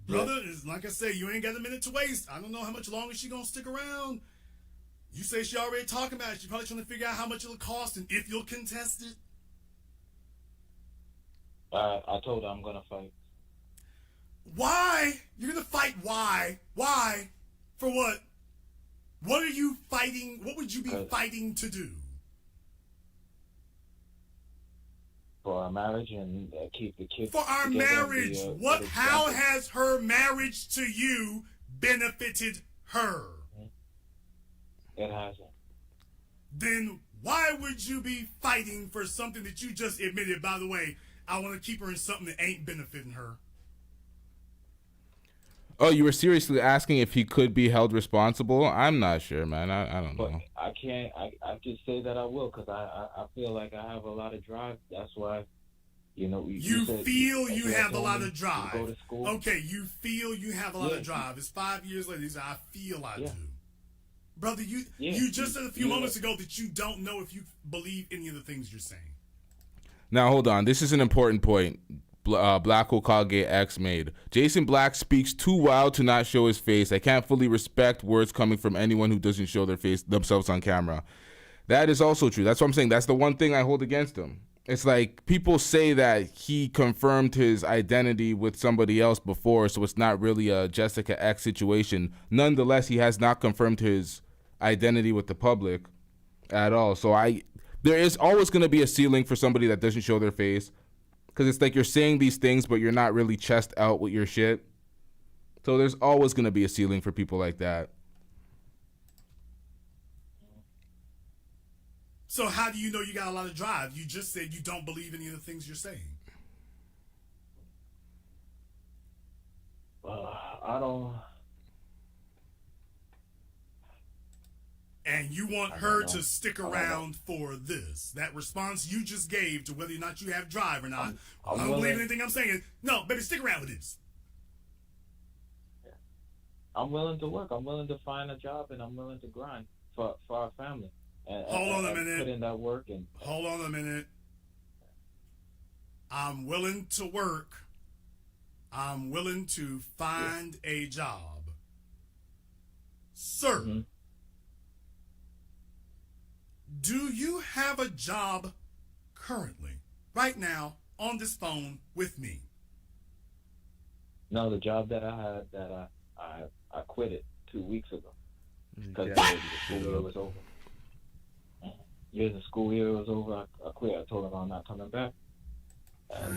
Brother, is like I say, you ain't got a minute to waste. I don't know how much longer she gonna stick around. You say she already talking about it. She probably trying to figure out how much it'll cost and if you'll contest it. I told her I'm gonna fight. Why? You're gonna fight why? Why? For what? What are you fighting? What would you be fighting to do? For our marriage and keep the kids. For our marriage. How has her marriage to you benefited her? It hasn't. Then why would you be fighting for something that you just admitted? By the way, I want to keep her in something that ain't benefiting her. Oh, you were seriously asking if he could be held responsible? I'm not sure, man. I don't know. I can't. I just say that I will because I feel like I have a lot of drive. That's why, you know. You feel you have a lot of drive. Go to school. Okay, you feel you have a lot of drive. It's 5 years later. He said, I feel I do. Brother, you just said a few moments ago that you don't know if you believe any of the things you're saying. Now, hold on. This is an important point. Black Hokage X made. Jason Black speaks too wild to not show his face. I can't fully respect words coming from anyone who doesn't show their face themselves on camera. That is also true. That's what I'm saying. That's the one thing I hold against him. It's like people say that he confirmed his identity with somebody else before, so it's not really a Jessica X situation. Nonetheless, he has not confirmed his identity with the public at all. So there is always going to be a ceiling for somebody that doesn't show their face. Because it's like you're saying these things, but you're not really chest out with your shit. So there's always going to be a ceiling for people like that. So how do you know you got a lot of drive? You just said you don't believe any of the things you're saying. I don't. And you want her to stick around for this. That response you just gave to whether or not you have drive or not. I don't believe anything I'm saying. No, baby, stick around with this. I'm willing to work. I'm willing to find a job, and I'm willing to grind for our family. And Hold on a minute. Put in that work. And hold on a minute. I'm willing to work. I'm willing to find a job. Sir, do you have a job currently, right now, on this phone with me? No, the job that I had, that I quit it 2 weeks ago because the school year was over. The school year was over. I quit. I told him I'm not coming back. And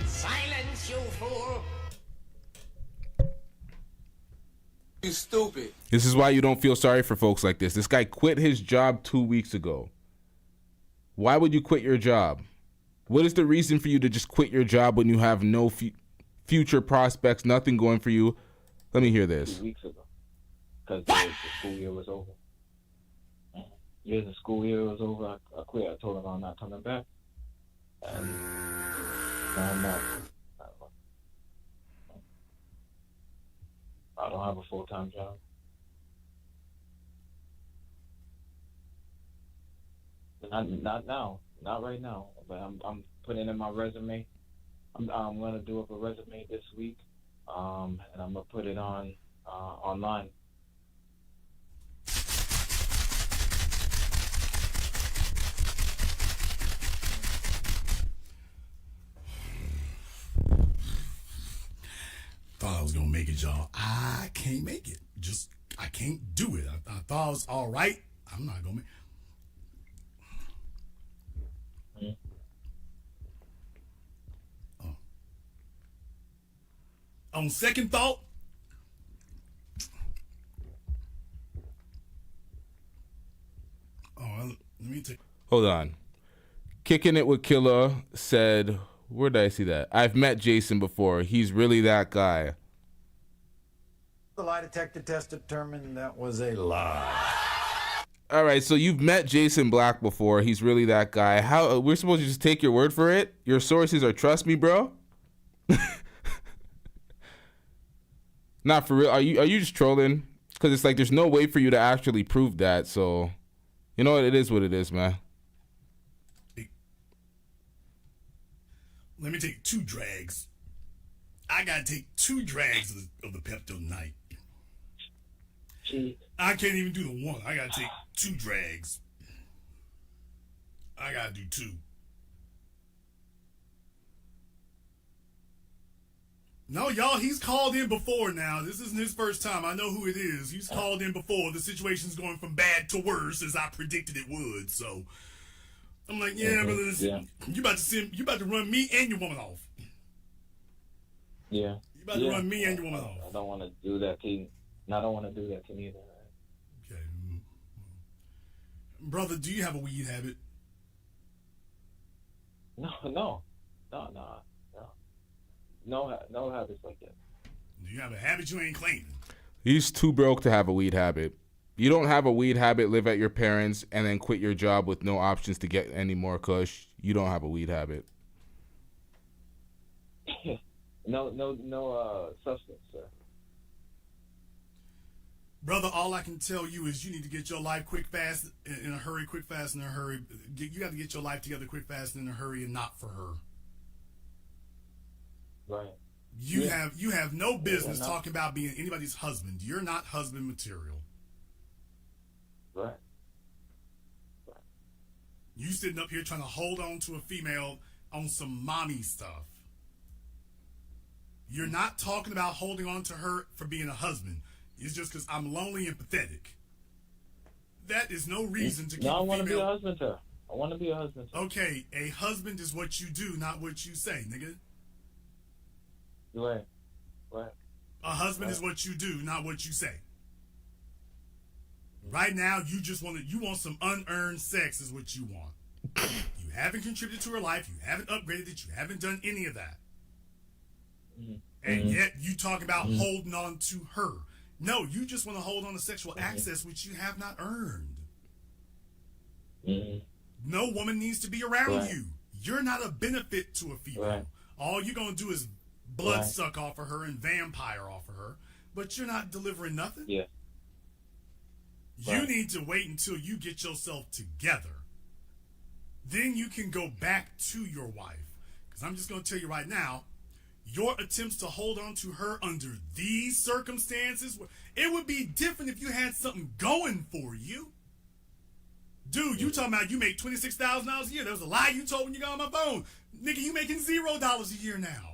Silence, you fool! You stupid. This is why you don't feel sorry for folks like this. This guy quit his job 2 weeks ago. Why would you quit your job? What is the reason for you to just quit your job when you have no future prospects, nothing going for you? Let me hear this. 2 weeks ago, because the school year was over. The school year was over. I quit. I told him I'm not coming back. And I'm not. I don't have a full-time job. Not now. Not right now. But I'm putting in my resume. I'm gonna do up a resume this week, and I'm gonna put it on online. Thought I was gonna make it, y'all. I can't make it. I can't do it. I thought I was all right. I'm not gonna make. On second thought, let me take. Hold on. Kicking It with Killa said, where did I see that? I've met Jason before. He's really that guy. The lie detector test determined that was a lie. All right, so you've met Jason Black before. He's really that guy. How we're supposed to just take your word for it? Your sources are trust me, bro? Not for real. Are you just trolling? Because it's like there's no way for you to actually prove that. So, you know what? It is what it is, man. Let me take 2 drags. I gotta take 2 drags of the Pepto tonight. I can't even do the one. I gotta take 2 drags. I gotta do 2. No, y'all, he's called in before now. This isn't his first time. I know who it is. He's called in before. The situation's going from bad to worse as I predicted it would. So I'm like, yeah, brother, you about to run me and your woman off. Yeah. You about to run me and your woman off. I don't want to do that to you. I don't want to do that to neither. Okay. Brother, do you have a weed habit? No habits like that. Do you have a habit you ain't claiming? He's too broke to have a weed habit. You don't have a weed habit, live at your parents, and then quit your job with no options to get any more kush. You don't have a weed habit. No substance, sir. Brother, all I can tell you is you need to get your life quick, fast, in a hurry, quick, fast, in a hurry. You got to get your life together quick, fast, in a hurry, and not for her. Right. You have no business talking about being anybody's husband. You're not husband material. Right. You sitting up here trying to hold on to a female on some mommy stuff. You're not talking about holding on to her for being a husband. It's just because I'm lonely and pathetic. That is no reason to keep I want to be a husband to her. I want to be a husband to her. Okay, a husband is what you do, not what you say, nigga. Right. A husband is what you do, not what you say. Right now, you want some unearned sex is what you want. You haven't contributed to her life. You haven't upgraded it. You haven't done any of that. And yet you talk about holding on to her. No, you just want to hold on to sexual access, which you have not earned. No woman needs to be around you. You're not a benefit to a female. All you're going to do is bloodsuck off of her and vampire off of her, but you're not delivering nothing. Yeah. You need to wait until you get yourself together. Then you can go back to your wife. Because I'm just going to tell you right now, your attempts to hold on to her under these circumstances, it would be different if you had something going for you. Dude, you talking about you make $26,000 a year. That was a lie you told when you got on my phone. Nigga, you making $0 a year now.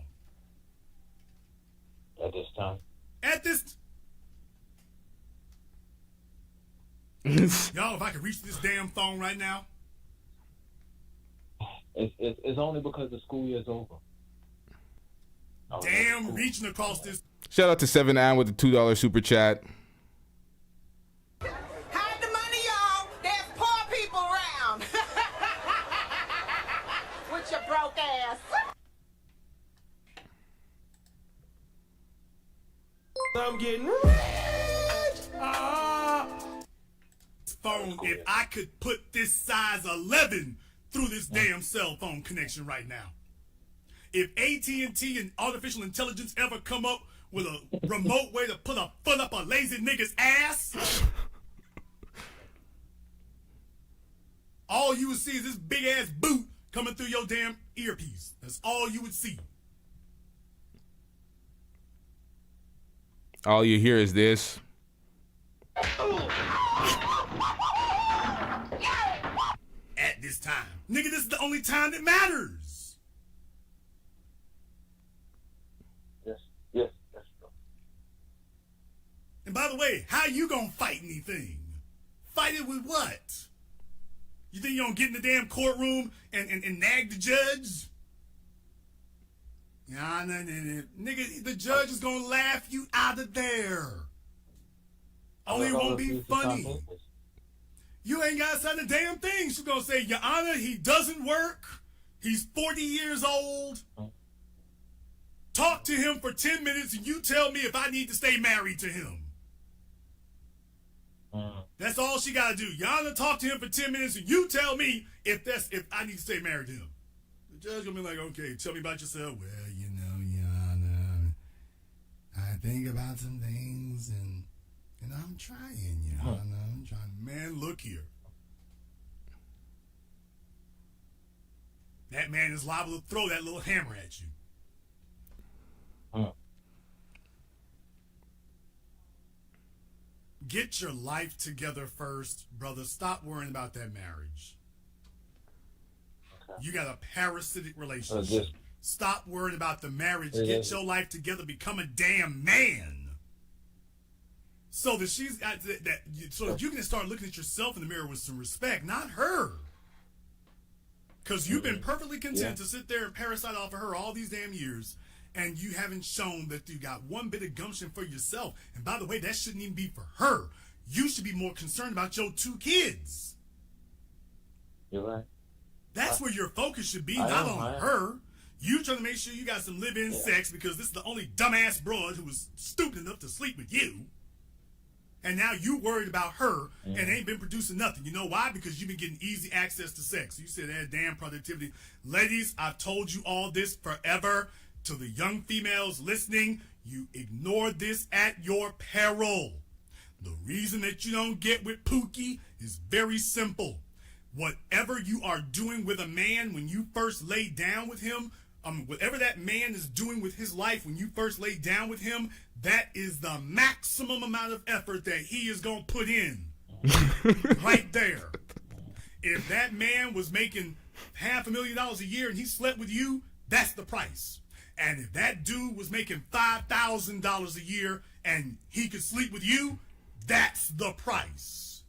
At this time. At this... Y'all, if I could reach this damn phone right now. It's only because the school year's over. Damn, reaching across this. Shout out to 7-9 with the $2 super chat. Hide the money, y'all. There's poor people around. With your broke ass. I'm getting rich. Phone, if I could put this size 11 through this damn cell phone connection right now. If AT&T and artificial intelligence ever come up with a remote way to put a foot up a lazy nigga's ass, all you would see is this big ass boot coming through your damn earpiece. That's all you would see. All you hear is this. At this time. Nigga, this is the only time that matters. Yes, that's true. And by the way, how you gonna fight anything? Fight it with what? You think you gonna get in the damn courtroom and nag the judge? Nah, nigga, the judge is gonna laugh you out of there. Only it won't be funny. You ain't got to sign a damn thing. She's gonna say, Your Honor, he doesn't work. He's 40 years old. Talk to him for 10 minutes and you tell me if I need to stay married to him. That's all she gotta do. Your Honor, talk to him for 10 minutes and you tell me if I need to stay married to him. The judge gonna be like, okay, tell me about yourself. Well, you know, Your Honor, I think about some things and I'm trying, Your Honor. I'm trying. Man, look here. That man is liable to throw that little hammer at you. Get your life together first, brother. Stop worrying about that marriage. You got a parasitic relationship. Stop worrying about the marriage. Get your life together. Become a damn man. So that so that you can start looking at yourself in the mirror with some respect, not her. Because you've been perfectly content to sit there and parasite off of her all these damn years, and you haven't shown that you got one bit of gumption for yourself. And by the way, that shouldn't even be for her. You should be more concerned about your 2 kids. You're right. That's where your focus should be, not on her. You trying to make sure you got some live-in sex because this is the only dumbass broad who was stupid enough to sleep with you. And now you worried about her and ain't been producing nothing. You know why? Because you've been getting easy access to sex. You said that damn productivity. Ladies, I've told you all this forever. To the young females listening, you ignore this at your peril. The reason that you don't get with Pookie is very simple. Whatever you are doing with a man when you first lay down with him, whatever that man is doing with his life when you first lay down with him, that is the maximum amount of effort that he is going to put in. Right there. If that man was making $500,000 a year and he slept with you, that's the price. And if that dude was making $5,000 a year and he could sleep with you, that's the price.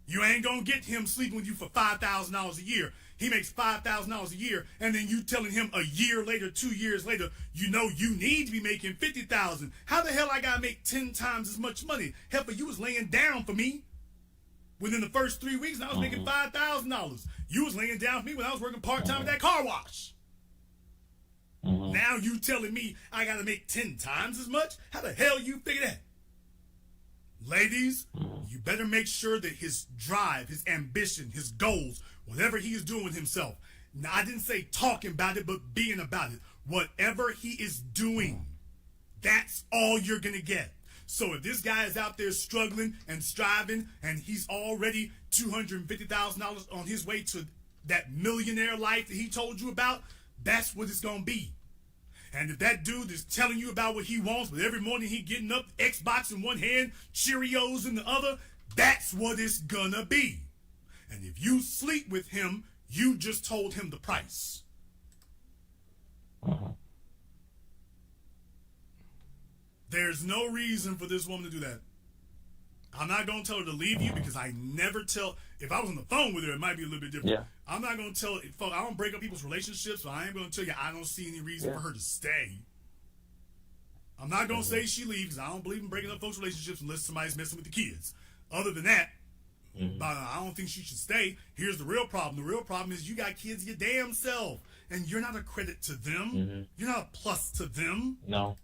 You ain't going to get him sleeping with you for $5,000 a year. He makes $5,000 a year, and then you telling him a year later, 2 years later, you know you need to be making $50,000. How the hell I gotta make 10 times as much money? Hell, but you was laying down for me within the first 3 weeks, and I was making $5,000. You was laying down for me when I was working part-time at that car wash. Now you telling me I gotta make 10 times as much? How the hell you figure that? Ladies, you better make sure that his drive, his ambition, his goals, whatever he is doing with himself. Now, I didn't say talking about it, but being about it. Whatever he is doing, that's all you're going to get. So if this guy is out there struggling and striving and he's already $250,000 on his way to that millionaire life that he told you about, that's what it's going to be. And if that dude is telling you about what he wants, but every morning he getting up, Xbox in one hand, Cheerios in the other, that's what it's going to be. And if you sleep with him, you just told him the price. There's no reason for this woman to do that. I'm not going to tell her to leave you because I never tell. If I was on the phone with her, it might be a little bit different. Yeah. I'm not going to tell. I don't break up people's relationships, so I ain't going to tell you I don't see any reason for her to stay. I'm not going to say she leaves because I don't believe in breaking up folks' relationships unless somebody's messing with the kids. Other than that, but I don't think she should stay. Here's the real problem. The real problem is you got kids your damn self, and you're not a credit to them. You're not a plus to them. No.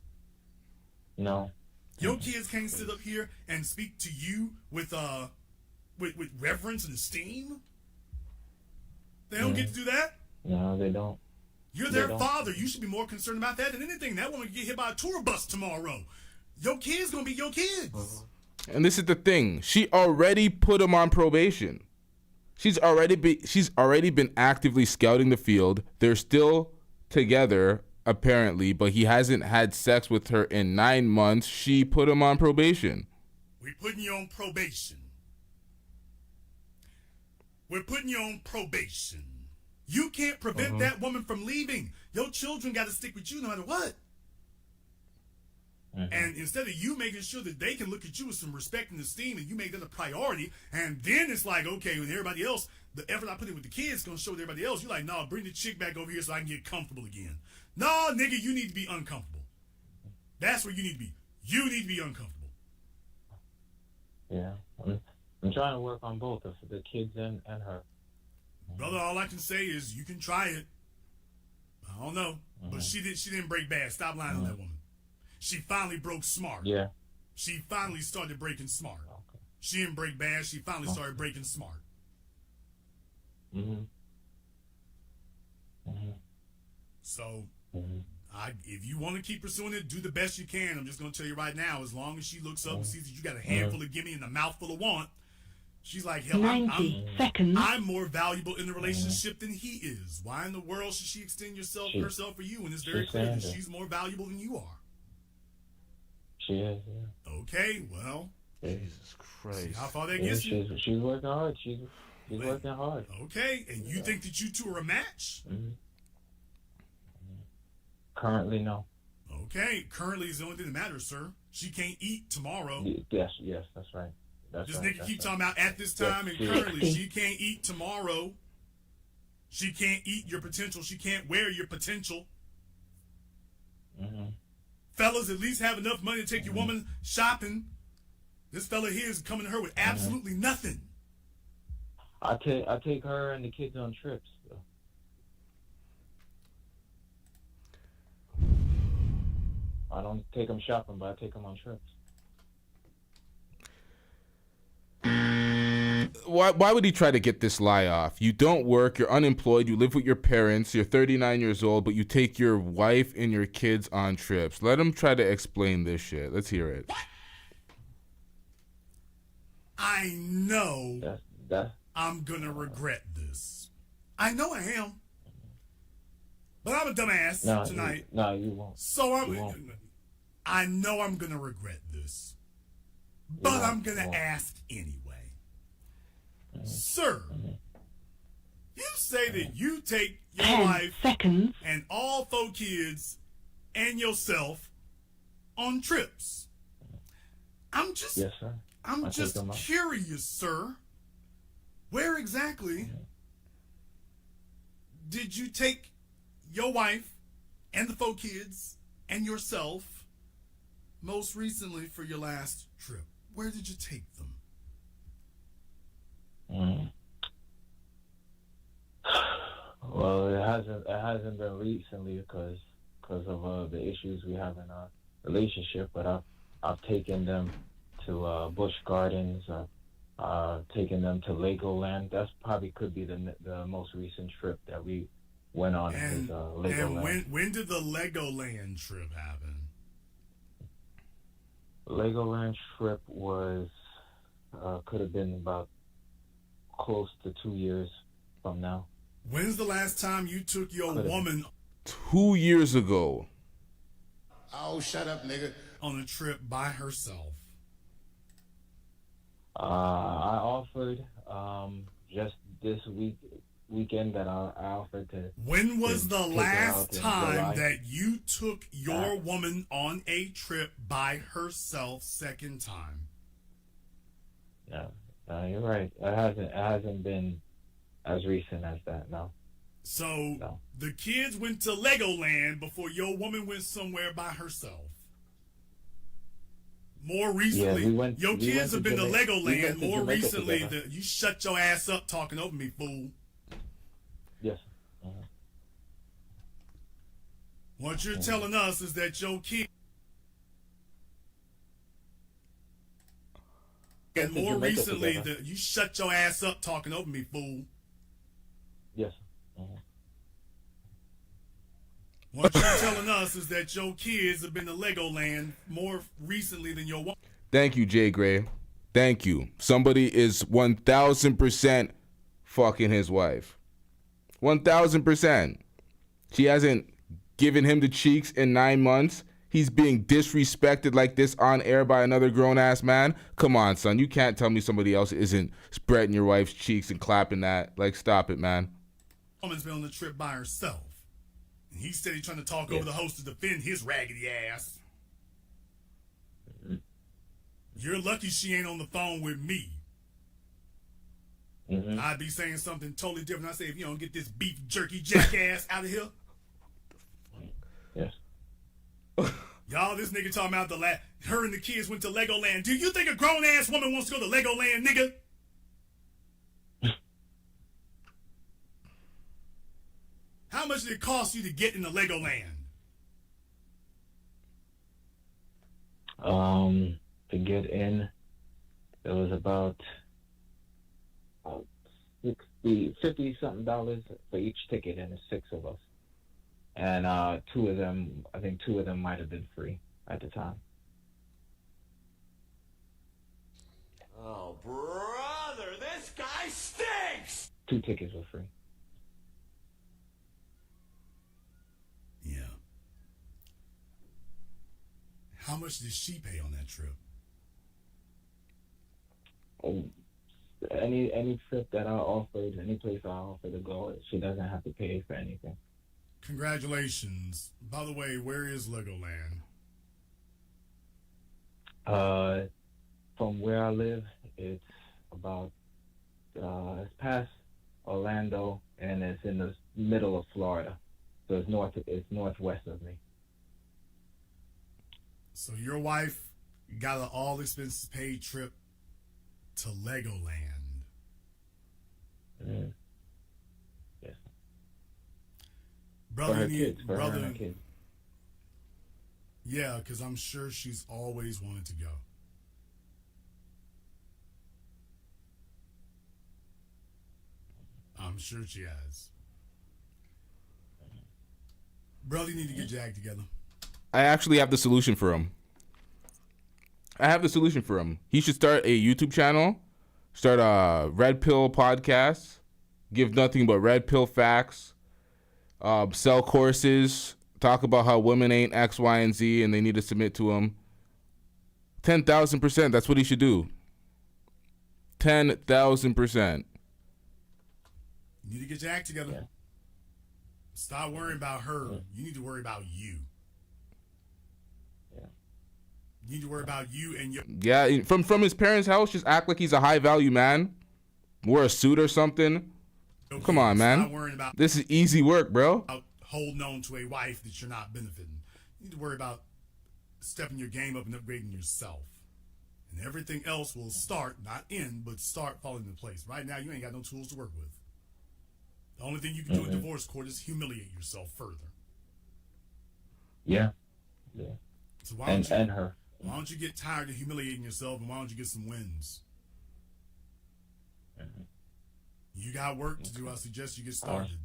Your kids can't sit up here and speak to you with reverence and esteem. They don't get to do that. No, they don't. You're their father. You should be more concerned about that than anything. That woman could get hit by a tour bus tomorrow. Your kids gonna be your kids. And this is the thing. She already put him on probation. She's already been actively scouting the field. They're still together, apparently, but he hasn't had sex with her in 9 months. She put him on probation. We're putting you on probation. We're putting you on probation. You can't prevent that woman from leaving. Your children got to stick with you no matter what. And instead of you making sure that they can look at you with some respect and esteem and you make that a priority, and then it's like, okay, when everybody else, the effort I put in with the kids is going to show with everybody else, you're like, no, bring the chick back over here so I can get comfortable again. No, nigga, you need to be uncomfortable. That's where you need to be. You need to be uncomfortable. Yeah. I'm trying to work on both of the kids and her. Brother, all I can say is you can try it. I don't know. But she didn't break bad. Stop lying on that woman. She finally broke smart. Yeah. She finally started breaking smart. Okay. She didn't break bad. She finally started breaking smart. So, if you want to keep pursuing it, do the best you can. I'm just going to tell you right now, as long as she looks up and sees that you got a handful of gimme and a mouthful of want, she's like, hell, 90 seconds. I'm more valuable in the relationship than he is. Why in the world should she extend herself for you when it's very clear that she's more valuable than you are? She is, yeah. Okay, well. Jesus Christ. See how far that gets you? She's working hard. She's working hard. Okay, and you think that you two are a match? Currently, no. Okay, currently is the only thing that matters, sir. She can't eat tomorrow. Yes, that's right. This nigga keep talking about at this time and currently. She can't eat tomorrow. She can't eat your potential. She can't wear your potential. Fellas, at least have enough money to take your woman shopping. This fella here is coming to her with absolutely nothing. I take her and the kids on trips. So. I don't take them shopping, but I take them on trips. Why would he try to get this lie off? You don't work, you're unemployed, you live with your parents, you're 39 years old, but you take your wife and your kids on trips. Let him try to explain this shit. Let's hear it. I know I'm gonna regret this. I know I am. But I'm a dumbass tonight. You won't. So I know I'm gonna regret this. But I'm gonna ask anyway. Sir, you say that you take your wife and all 4 kids and yourself on trips. I'm just curious, sir. Where exactly did you take your wife and the 4 kids and yourself most recently for your last trip? Where did you take them? Well, it hasn't been recently because of the issues we have in our relationship. But I've taken them to Busch Gardens. I've taken them to Legoland. That's probably could be the most recent trip that we went on And, his Legoland. and when did the Legoland trip happen? Legoland trip was could have been about close to 2 years from now. When's the last time you took your woman 2 years ago? Oh, shut up, nigga. On a trip by herself? I offered just this weekend that I offered to. When was the take her last out in time July. that you took your woman on a trip by herself second time? No, you're right. It hasn't been as recent as that. No. So the kids went to Legoland before your woman went somewhere by herself. More recently, your kids have been to Legoland more recently than you. Shut your ass up talking over me, fool. Yes. What you're telling us is that your kid and more recently than you. Shut your ass up talking over me, fool. Yes. What you're telling us is that your kids have been to Legoland more recently than your woman. Thank you, Jay Gray. Thank you. Somebody is 1,000% fucking his wife. 1,000%. She hasn't given him the cheeks in 9 months. He's being disrespected like this on air by another grown-ass man. Come on, son. You can't tell me somebody else isn't spreading your wife's cheeks and clapping that. Like, stop it, man. Woman's been on the trip by herself. And he said he's trying to talk over the host to defend his raggedy ass. You're lucky she ain't on the phone with me. I'd be saying something totally different. I say, if you don't get this beef jerky jackass out of here. Yes. Y'all, this nigga talking about her and the kids went to Legoland. Do you think a grown ass woman wants to go to Legoland, nigga? How much did it cost you to get into Legoland? To get in, it was about $50 something for each ticket, and there's 6 of us. And I think two of them might have been free at the time. Oh, brother, this guy stinks! 2 tickets were free. Yeah. How much did she pay on that trip? Any trip that I offered, any place I offered to go, she doesn't have to pay for anything. Congratulations. By the way, where is Legoland? From where I live, it's about it's past Orlando, and it's in the middle of Florida. So it's northwest of me. So your wife got an all expenses paid trip to Legoland. Yes. Brother, for her and her kids. Yeah, because I'm sure she's always wanted to go. I'm sure she has. Brother, you need to get your act together. I actually have the solution for him. He should start a YouTube channel, start a Red Pill podcast, give nothing but red pill facts, sell courses, talk about how women ain't X, Y, and Z, and they need to submit to him. 10,000%. That's what he should do. 10,000%. You need to get your act together. Yeah. Stop worrying about her. You need to worry about you. You need to worry about you and your... Yeah, from his parents' house, just act like he's a high-value man. Wear a suit or something. Okay, come on, man. This is easy work, bro. Holding on to a wife that you're not benefiting. You need to worry about stepping your game up and upgrading yourself. And everything else will start, not end, but start falling into place. Right now, you ain't got no tools to work with. The only thing you can do in divorce court is humiliate yourself further. Yeah. So and her. Why don't you get tired of humiliating yourself, and why don't you get some wins? You got work to do. I suggest you get started.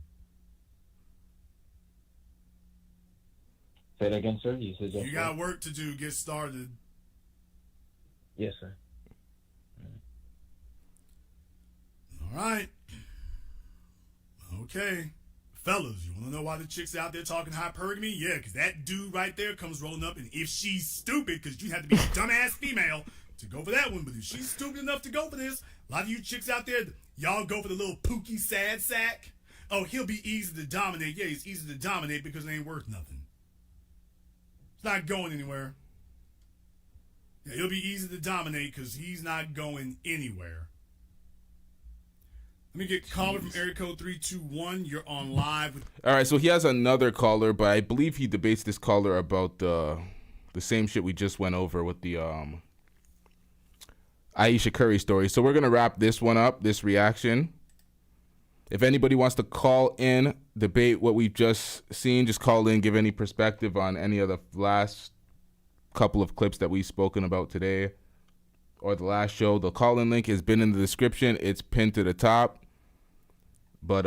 Say that again, sir. You said You got work to do. Get started. Yes, sir. All right. Okay. Fellas, you want to know why the chicks out there talking hypergamy? Yeah, because that dude right there comes rolling up, and if she's stupid, because you have to be a dumbass female to go for that one, but if she's stupid enough to go for this, a lot of you chicks out there, y'all go for the little pookie sad sack. Oh, he'll be easy to dominate. Yeah, he's easy to dominate because it ain't worth nothing. It's not going anywhere. Yeah, he'll be easy to dominate because he's not going anywhere. Let me get caller from area code 321. You're on live with. All right, so he has another caller, but I believe he debates this caller about the same shit we just went over with the Ayesha Curry story. So we're gonna wrap this one up, this reaction. If anybody wants to call in, debate what we've just seen, just call in, give any perspective on any of the last couple of clips that we've spoken about today or the last show. The call-in link has been in the description. It's pinned to the top. But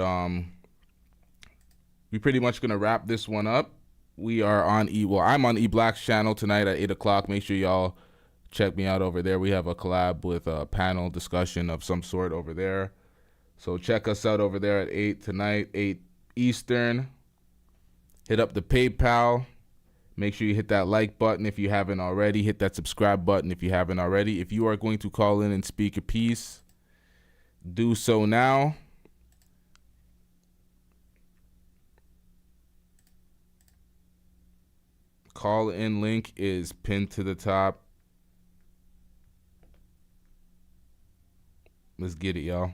we pretty much gonna wrap this one up. We are on I'm on eBlack's channel tonight at 8 o'clock. Make sure y'all check me out over there. We have a collab with a panel discussion of some sort over there. So check us out over there at 8 tonight, 8 Eastern. Hit up the PayPal. Make sure you hit that like button if you haven't already. Hit that subscribe button if you haven't already. If you are going to call in and speak a piece, do so now. Call in link is pinned to the top. Let's get it, y'all.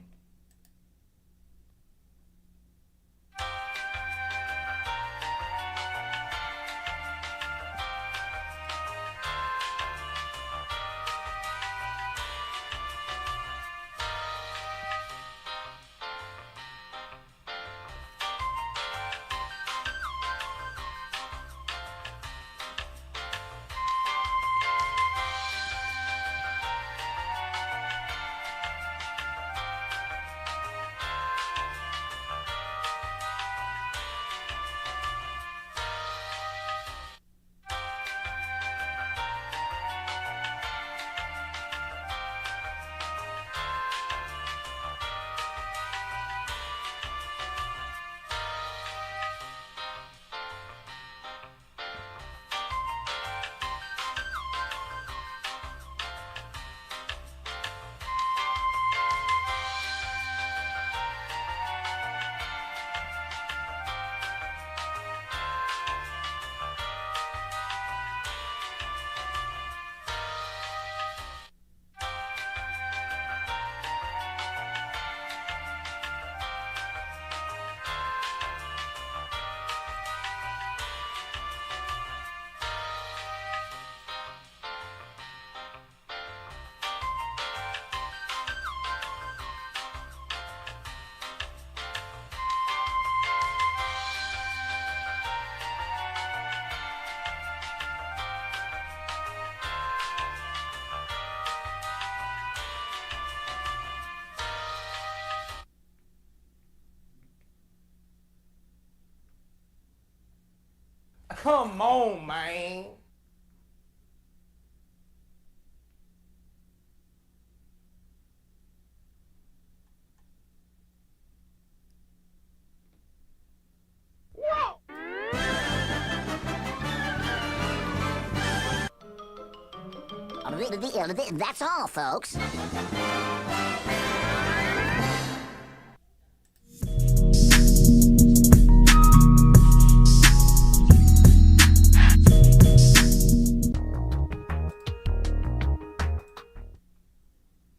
Come on, man. That's all, folks.